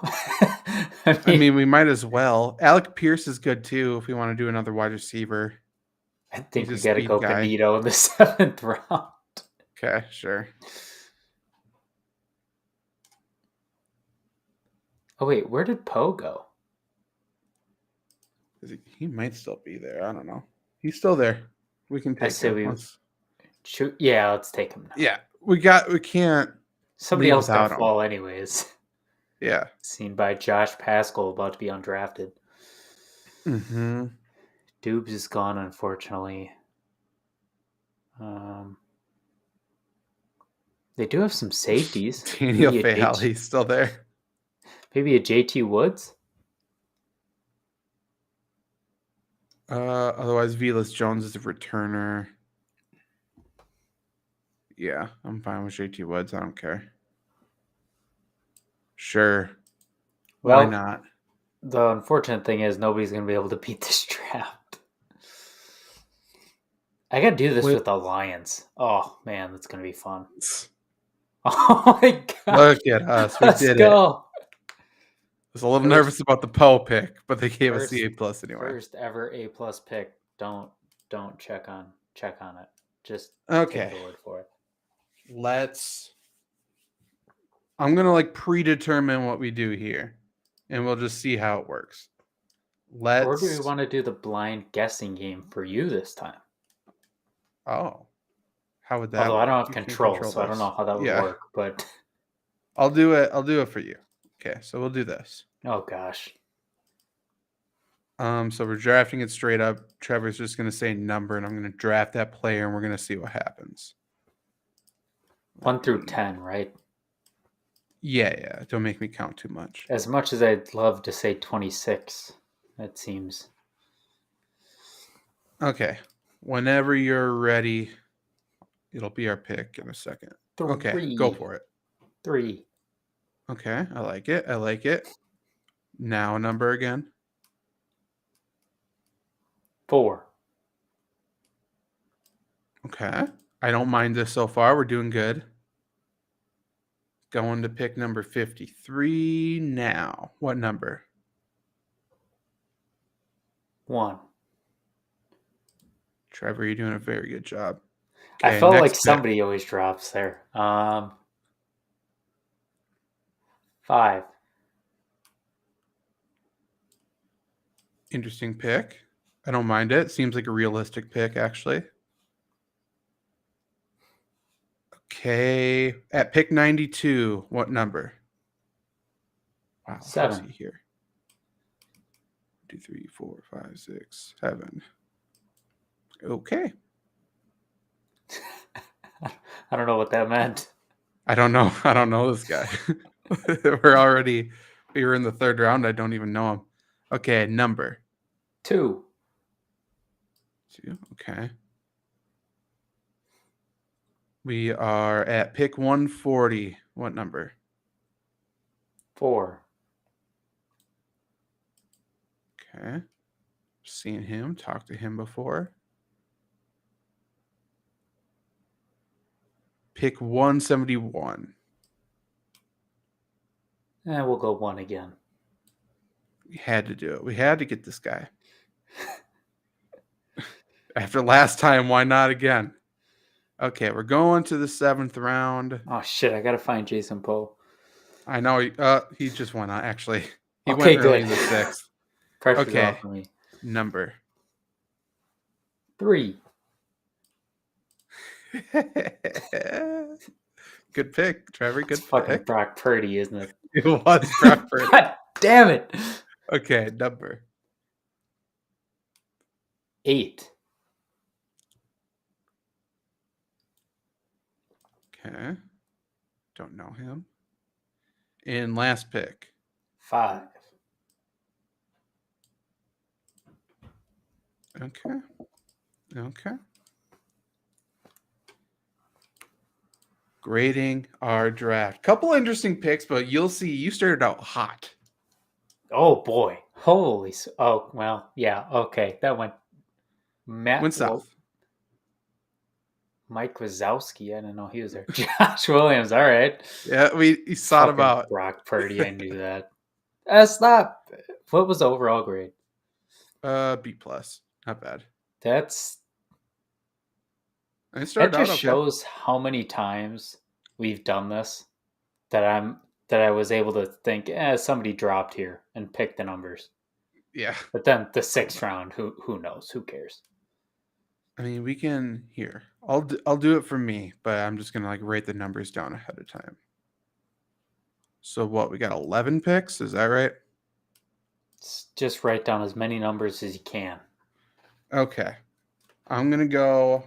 I mean, we might as well. Alec Pierce is good too if we want to do another wide receiver. I think we got to go Bonito in the 7th round. Okay, sure. Oh wait, where did Poe go? He might still be there. I don't know. He's still there. We can I take say him. we shoot. Yeah, let's take him now. Yeah, we can't Somebody leave else gonna without him. fall anyways. Yeah. Seen by Josh Pascal, about to be undrafted. Mm-hmm. Dubes is gone, unfortunately. They do have some safeties. Daniel Fayal, he's still there. Maybe a JT Woods? Otherwise, Velas Jones is a returner. Yeah, I'm fine with JT Woods. I don't care. Sure. Why Well, not? the unfortunate thing is nobody's going to be able to beat this draft. I got to do this with the Lions. Oh, man, that's going to be fun. Oh, my God. Look at us. We did it. I was a little nervous about the Poe pick, but they gave us the A+ anyway. First ever A+ pick. Don't check on it. Just okay. take the word for it. I'm gonna predetermine what we do here, and we'll just see how it works. Or do we want to do the blind guessing game for you this time? Oh, how would that? Although work? I don't have control, so I don't know how that would work. But I'll do it for you. Okay, so we'll do this. Oh gosh. So we're drafting it straight up. Trevor's just gonna say number, and I'm gonna draft that player, and we're gonna see what happens. 1 through 10, right? Yeah. Don't make me count too much. As much as I'd love to say 26, that seems. Okay. Whenever you're ready, it'll be our pick in a second. 3. Okay, go for it. 3. Okay, I like it. Now a number again. 4. Okay. I don't mind this so far. We're doing good. Going to pick number 53 now. What number? 1. Trevor, you're doing a very good job. Okay, I felt like somebody always drops there. 5. Interesting pick. I don't mind it. Seems like a realistic pick, actually. Okay. At pick 92, what number? Wow. 7. Let's see here. 2, 3, 4, 5, 6, 7. Okay. I don't know what that meant. I don't know this guy. We were in the 3rd round. I don't even know him. Okay, number. 2. 2. Okay. We are at pick 140. What number? 4. Okay. Seen him, talked to him before. Pick 171. We'll go 1 again. We had to do it. We had to get this guy. After last time, why not again? Okay, we're going to the 7th round. Oh shit! I gotta find Jason Poe. I know he just went on. Actually, he Okay, went early good. in the 6th. Pressure's Okay, off for me. number. 3. Good pick, Trevor. Good It's pick. fucking Brock Purdy, isn't it? It was Brock Purdy. God damn it! Okay, number. 8. Okay. Don't know him. And last pick. 5. Okay. Grading our draft. Couple interesting picks, but you'll see you started out hot. Oh boy. Holy. Oh, well, yeah. Okay. That went. Went south. Mike Wazowski. I didn't know he was there. Josh Williams. All right. Yeah, he thought about Brock Purdy. I knew that. That's not. What was the overall grade? B+. Not bad. That just shows how many times we've done this. That that I was able to think, somebody dropped here and pick the numbers. Yeah. But then the 6th round, who knows? Who cares? I mean, we can here. I'll do it for me, but I'm just gonna like write the numbers down ahead of time. So what? We got 11 picks. Is that right? Just write down as many numbers as you can. Okay. I'm gonna go,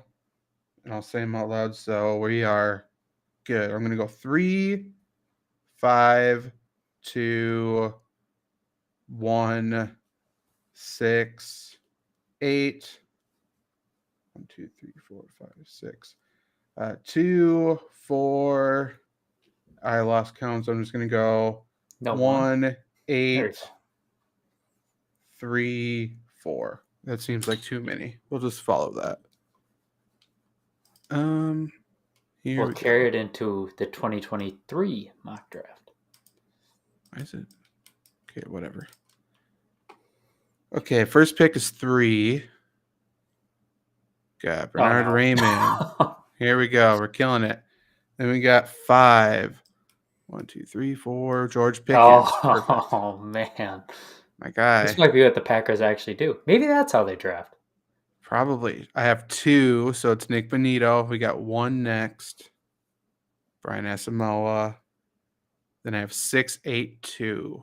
and I'll say them out loud. So we are good. I'm gonna go 3, 5, 2, 1, 6, 8. 1, 2, 3, 4, 5, 6. 2, 4. I lost count, so I'm just gonna go 1, 8, 3, 4. That seems like too many. We'll just follow that. Here We'll we carry go. it into the 2023 mock draft. Why is it? Okay, whatever. Okay, first pick is 3. Got Bernard Raymond. Here we go. We're killing it. Then we got 5. 1, 2, 3, 4. George Pickens. Perfect. Oh man, My guy. this might be what the Packers actually do. Maybe that's how they draft. Probably. I have 2, so it's Nick Bonito. We got 1 next. Brian Asamoah. Then I have 6, 8, 2.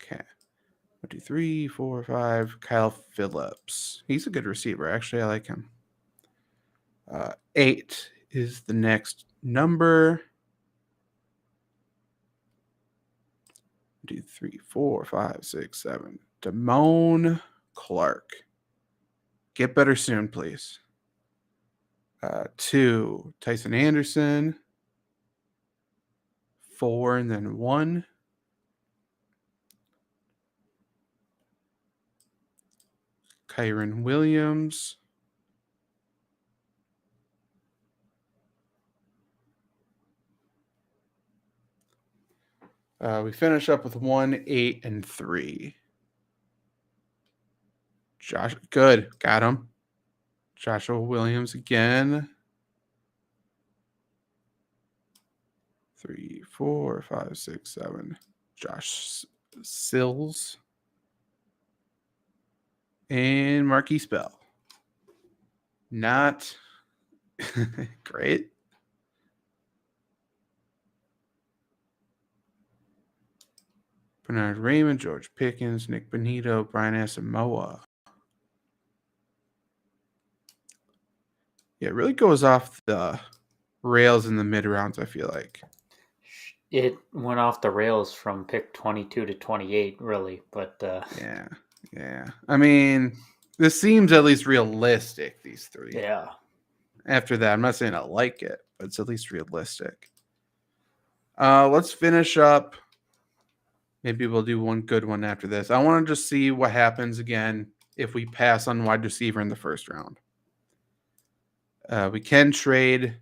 Okay. 1, 2, 3, 4, 5. Kyle Phillips. He's a good receiver. Actually, I like him. 8 is the next number. 1, 2, 3, 4, 5, 6, 7. Damone Clark. Get better soon, please. 2, Tyson Anderson. 4 and then 1. Kyron Williams. We finish up with 1, 8, and 3. Josh, good. Got him. Joshua Williams again. 3, 4, 5, 6, 7. Josh Sills. And Marquise Bell. Not great. Bernard Raymond, George Pickens, Nick Bonito, Brian Asamoah. Yeah, it really goes off the rails in the mid rounds, I feel like. It went off the rails from pick 22 to 28, really. But Yeah. I mean, this seems at least realistic, these 3. yeah. After that, I'm not saying I like it, but it's at least realistic. Let's finish up. Maybe we'll do one good one after this. I want to just see what happens again if we pass on wide receiver in the first round. We can trade.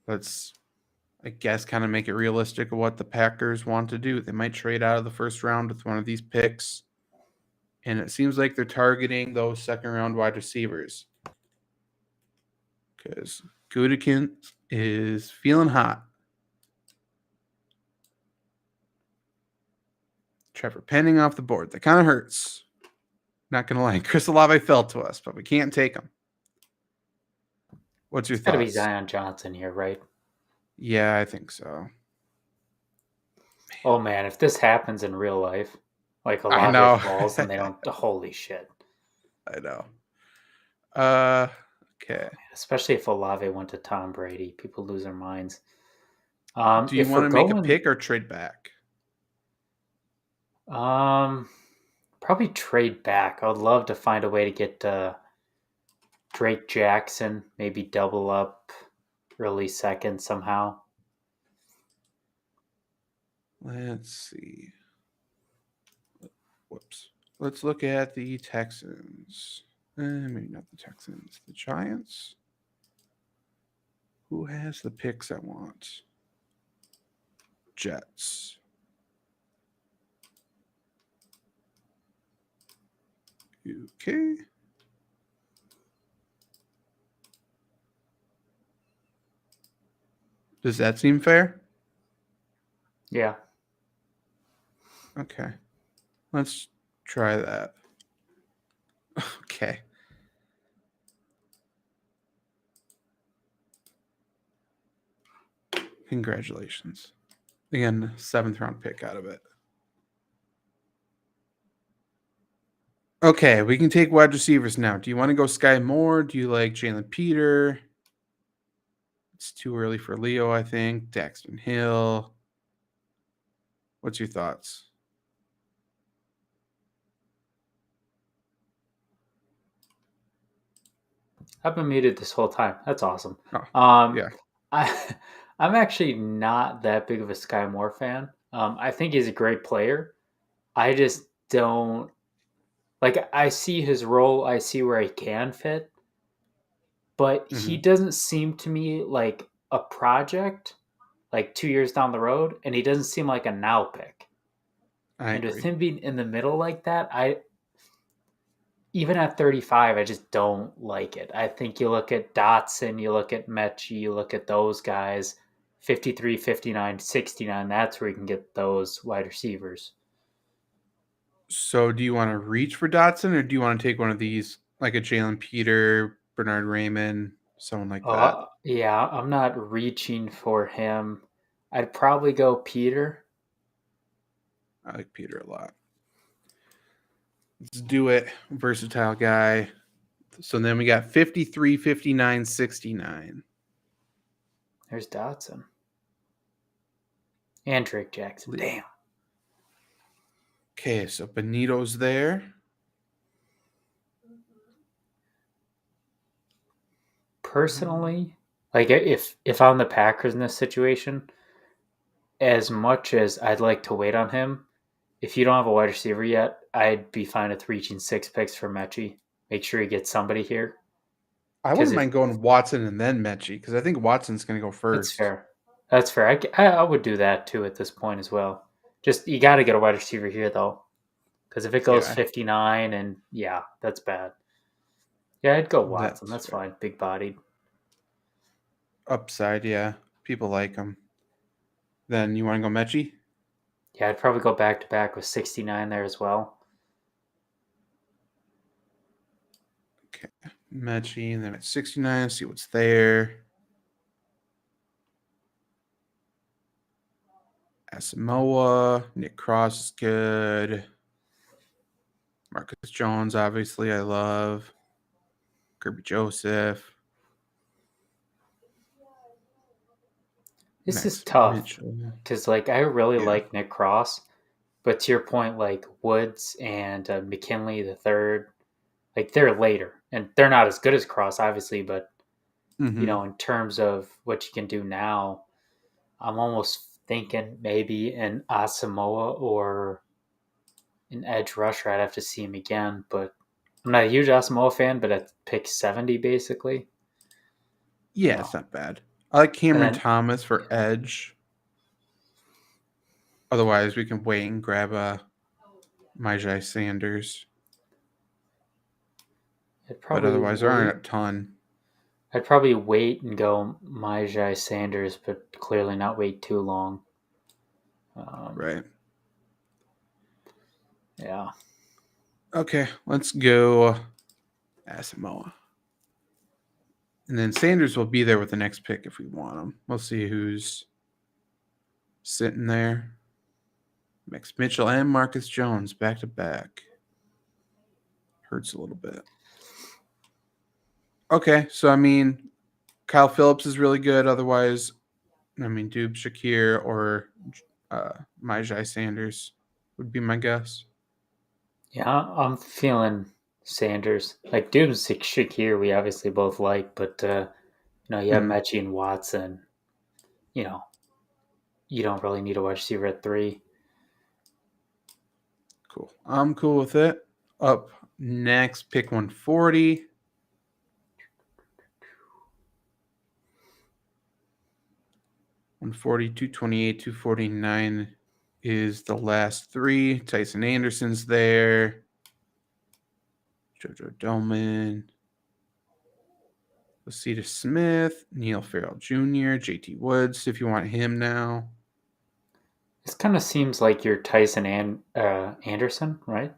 Let's, I guess, kind of make it realistic of what the Packers want to do. They might trade out of the first round with one of these picks. And it seems like they're targeting those second round wide receivers. Because Gutekunst is feeling hot. Trevor Penning off the board. That kind of hurts. Not going to lie. Chris Olave fell to us, but we can't take him. What's your It's got to be thoughts? Zion Johnson here, right? Yeah, I think so. Oh man, if this happens in real life, like I Olave know. falls and they don't, holy shit. I know. Okay. Especially if Olave went to Tom Brady, people lose their minds. Do you If want we're to make a going, pick or trade back? probably trade back. I would love to find a way to get Drake Jackson, maybe double up early second somehow. Let's see. Whoops. Let's look at the Texans. Maybe not the Texans. The Giants. Who has the picks I want? Jets. Okay. Does that seem fair? Yeah. Okay. Let's try that. Okay. Congratulations. Again, 7th round pick out of it. Okay, we can take wide receivers now. Do you want to go Sky Moore? Do you like Jalen Peter? It's too early for Leo, I think. Daxton Hill. What's your thoughts? I've been muted this whole time. That's awesome. Oh, Um, yeah. I'm actually not that big of a Sky Moore fan. I think he's a great player. I just don't like. I see his role. I see where he can fit, but he Mm-hmm. doesn't seem to me like a project. Like 2 years down the road, and he doesn't seem like a now pick. I And with agree. him being in the middle like that, I even at 35, I just don't like it. I think you look at Dotson, you look at Mechie, you look at those guys, 53, 59, 69. That's where you can get those wide receivers. So do you want to reach for Dotson or do you want to take one of these, like a Jalen Peter, Bernard Raymond, someone like that? Yeah, I'm not reaching for him. I'd probably go Peter. I like Peter a lot. Let's do it. Versatile guy. So then we got 53, 59, 69. There's Dotson. And Drake Jackson. Damn. Okay, so Benito's there. Personally, like if I'm the Packers in this situation, as much as I'd like to wait on him, if you don't have a wide receiver yet, I'd be fine with reaching 6 picks for Mechie. Make sure you get somebody here. I Because wouldn't if mind going Watson and then Mechie because I think Watson's going to go that's first. fair, that's fair. I would do that too at this point as well. Just you got to get a wide receiver here though, because if it goes Yeah, 59 and yeah, that's bad. Yeah, I'd go Watson. that's That's fair. fine. Big bodied. Upside, yeah. People like him. Then you want to go Mechie? Yeah, I'd probably go back to back with 69 there as well. Okay. Mechie, and then at 69, see what's there. Asamoah, Nick Cross is good. Marcus Jones, obviously, I love. Kirby Joseph. This is Max tough Mitchell. because like I really Yeah. like Nick Cross, but to your point, like Woods and McKinley the third, like they're later and they're not as good as Cross, obviously, but Mm-hmm. in terms of what you can do now, I'm almost thinking maybe an Asamoah or an edge rusher. I'd have to see him again, but I'm not a huge Asamoah fan, but at pick 70 basically, you Yeah, know, it's not bad. I like and Cameron then Thomas for edge. Otherwise, we can wait and grab Myjai Sanders. I'd But probably otherwise, there aren't wait. a ton. I'd probably wait and go Myjai Sanders, but clearly not wait too long. Right. Yeah. Okay, let's go Asamoah. And then Sanders will be there with the next pick if we want him. We'll see who's sitting there. Max Mitchell and Marcus Jones back to back. Hurts a little bit. Okay, so I mean, Kyle Phillips is really good. Otherwise, I mean, Dube Shakir or Myjai Sanders would be my guess. Yeah, I'm feeling Sanders. Like Doom Shakir, we obviously both like, but you have Mhm. Mechie and Watson. You know, you don't really need a wide receiver at 3. Cool. I'm cool with it. Up next, pick 140. 140, 228, 249 is the last three. Tyson Anderson's there. Jojo Doman. Lacita Smith, Neil Farrell Jr., JT Woods, if you want him now. This kind of seems like your Tyson Anderson, right?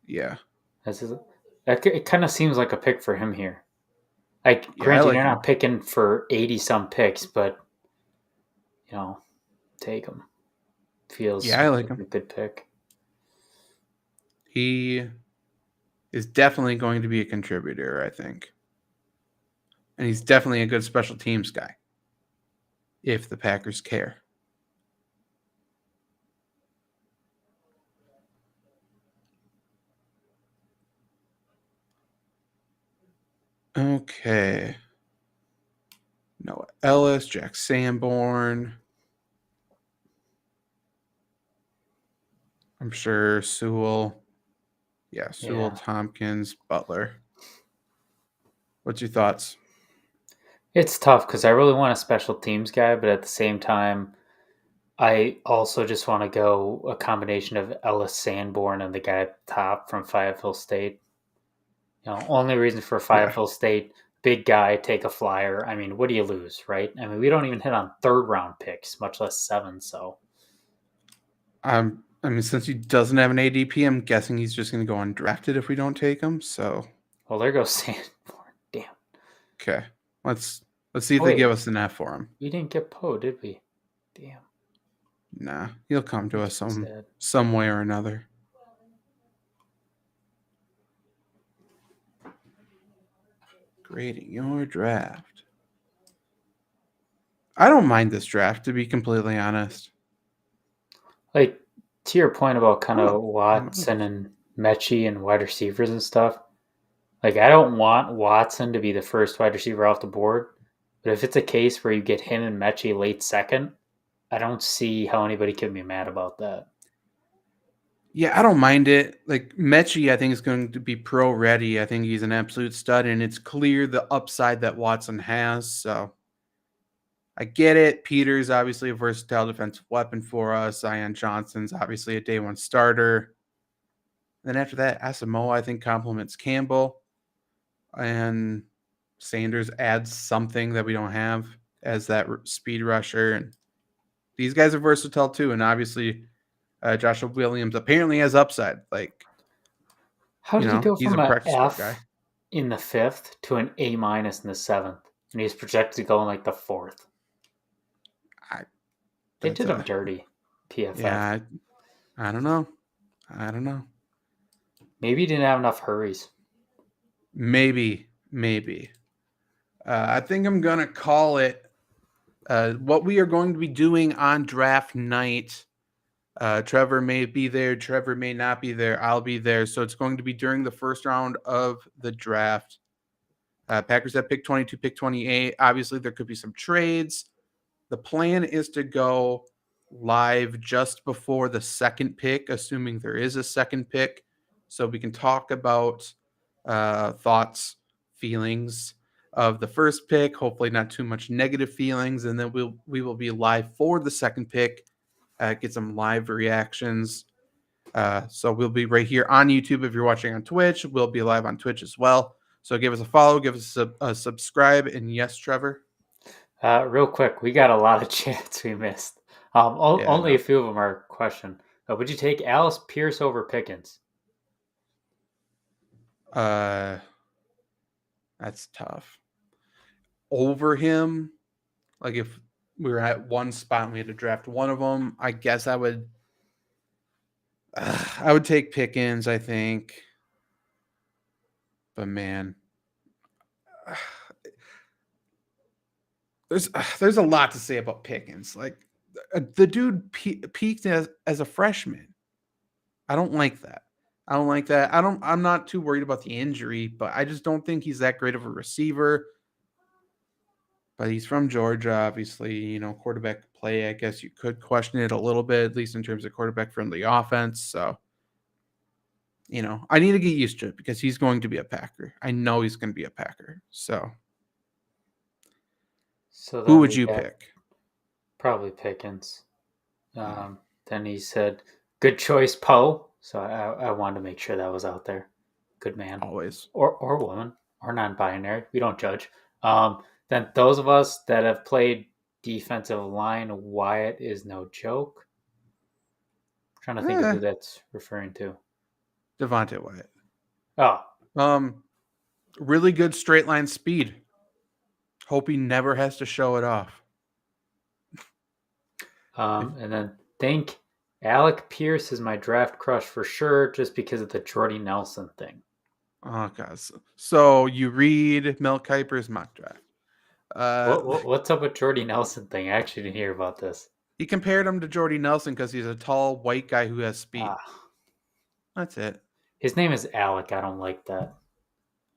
Yeah. It kind of seems like a pick for him here. Like, Yeah, I granted, like you're him. not picking for 80 some picks, but take him. Feels Yeah, I like like him. a good pick. He is definitely going to be a contributor, I think. And he's definitely a good special teams guy if the Packers care. Okay. Noah Ellis, Jack Sanborn. I'm sure Sewell. Yeah, Sewell, Yeah. Tompkins, Butler. What's your thoughts? It's tough because I really want a special teams guy, but at the same time, I also just want to go a combination of Ellis Sanborn and the guy at the top from Fayetteville State. Only reason for Yeah. Fayetteville State, big guy, take a flyer. I mean, what do you lose, right? I mean, we don't even hit on third round picks, much less seven. So, I mean, since he doesn't have an ADP, I'm guessing he's just going to go undrafted if we don't take him. So, well, there goes Sanborn. Damn. okay, let's see if Oh, they wait, give us an F for him. we didn't get Poe, did we? Damn. Nah, he'll come to Makes us me sad. some way or another. Grading your draft. I don't mind this draft, to be completely honest. Like, to your point about kind Oh, of Watson and Mechie and wide receivers and stuff, like, I don't want Watson to be the first wide receiver off the board, but if it's a case where you get him and Mechie late second, I don't see how anybody can be mad about that. yeah, I don't mind it. Like Mechie, I think is going to be pro ready. I think he's an absolute stud, and it's clear the upside that Watson has. So I get it. Peter's obviously a versatile defensive weapon for us. Zion Johnson's obviously a day one starter. Then after that, Asamoah, I think, complements Campbell. And Sanders adds something that we don't have as that speed rusher. And these guys are versatile too. And obviously, Joshua Williams apparently has upside. Like, How did he go he's a from a practice squad guy. F in the fifth to an A minus in the seventh, and he's projected to go in like the fourth? I, They that's did him a dirty. PFF. yeah. I don't know. I don't know. Maybe he didn't have enough hurries. Maybe. I think I'm gonna call it. What we are going to be doing on draft night. Trevor may be there. Trevor may not be there. I'll be there. So it's going to be during the first round of the draft. Packers have pick 22, pick 28. Obviously, there could be some trades. The plan is to go live just before the second pick, assuming there is a second pick, so we can talk about thoughts, feelings of the first pick. Hopefully, not too much negative feelings, and then we will be live for the second pick. Get some live reactions. So we'll be right here on YouTube. If you're watching on Twitch, we'll be live on Twitch as well. So give us a follow, give us a subscribe, and yes, Trevor. Real quick, we got a lot of chats we missed. Yeah, Only no. a few of them are question. Would you take Alice Pierce over Pickens? That's tough. Over him, like if we were at one spot and we had to draft one of them, I guess I would. I would take Pickens, I think. But man, there's a lot to say about Pickens. Like the dude peaked as a freshman. I don't like that. I'm not too worried about the injury, but I just don't think he's that great of a receiver. But he's from Georgia, obviously, quarterback play. I guess you could question it a little bit, at least in terms of quarterback friendly offense. So, I need to get used to it because he's going to be a Packer. I know he's going to be a Packer. So, So who then would we you got pick? probably Pickens. Yeah, Then he said, "Good choice, Poe." So I wanted to make sure that was out there. Good man, always. or woman, or non-binary. We don't judge. Then those of us that have played defensive line, Wyatt is no joke. I'm trying to think of Eh, who that's referring to. Devonte Wyatt. Oh, Really good straight line speed. Hope he never has to show it off. and then think Alec Pierce is my draft crush for sure, just because of the Jordy Nelson thing. Oh, God. So you read Mel Kiper's mock draft. What's up with Jordy Nelson thing? I actually didn't hear about this. He compared him to Jordy Nelson because he's a tall white guy who has speed. Ah, That's it. his name is Alec. I don't like that.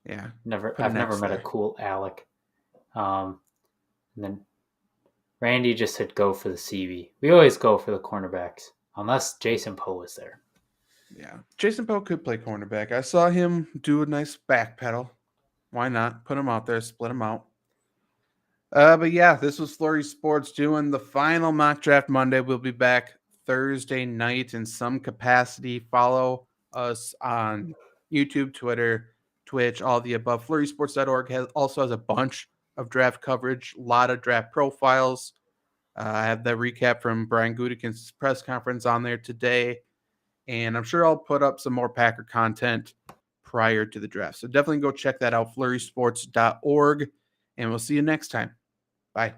Yeah. Put I've an never X met a there. cool Alec. And then Randy just said go for the CV. We always go for the cornerbacks, unless Jason Poe is there. Yeah. Jason Poe could play cornerback. I saw him do a nice back pedal. Why not? Put him out there, split him out. But yeah, this was Flurry Sports doing the final mock draft Monday. We'll be back Thursday night in some capacity. Follow us on YouTube, Twitter, Twitch, all the above. FlurrySports.org also has a bunch of draft coverage, a lot of draft profiles. I have the recap from Brian Gutekunst's press conference on there today. And I'm sure I'll put up some more Packer content prior to the draft. So definitely go check that out, FlurrySports.org. And we'll see you next time. Bye.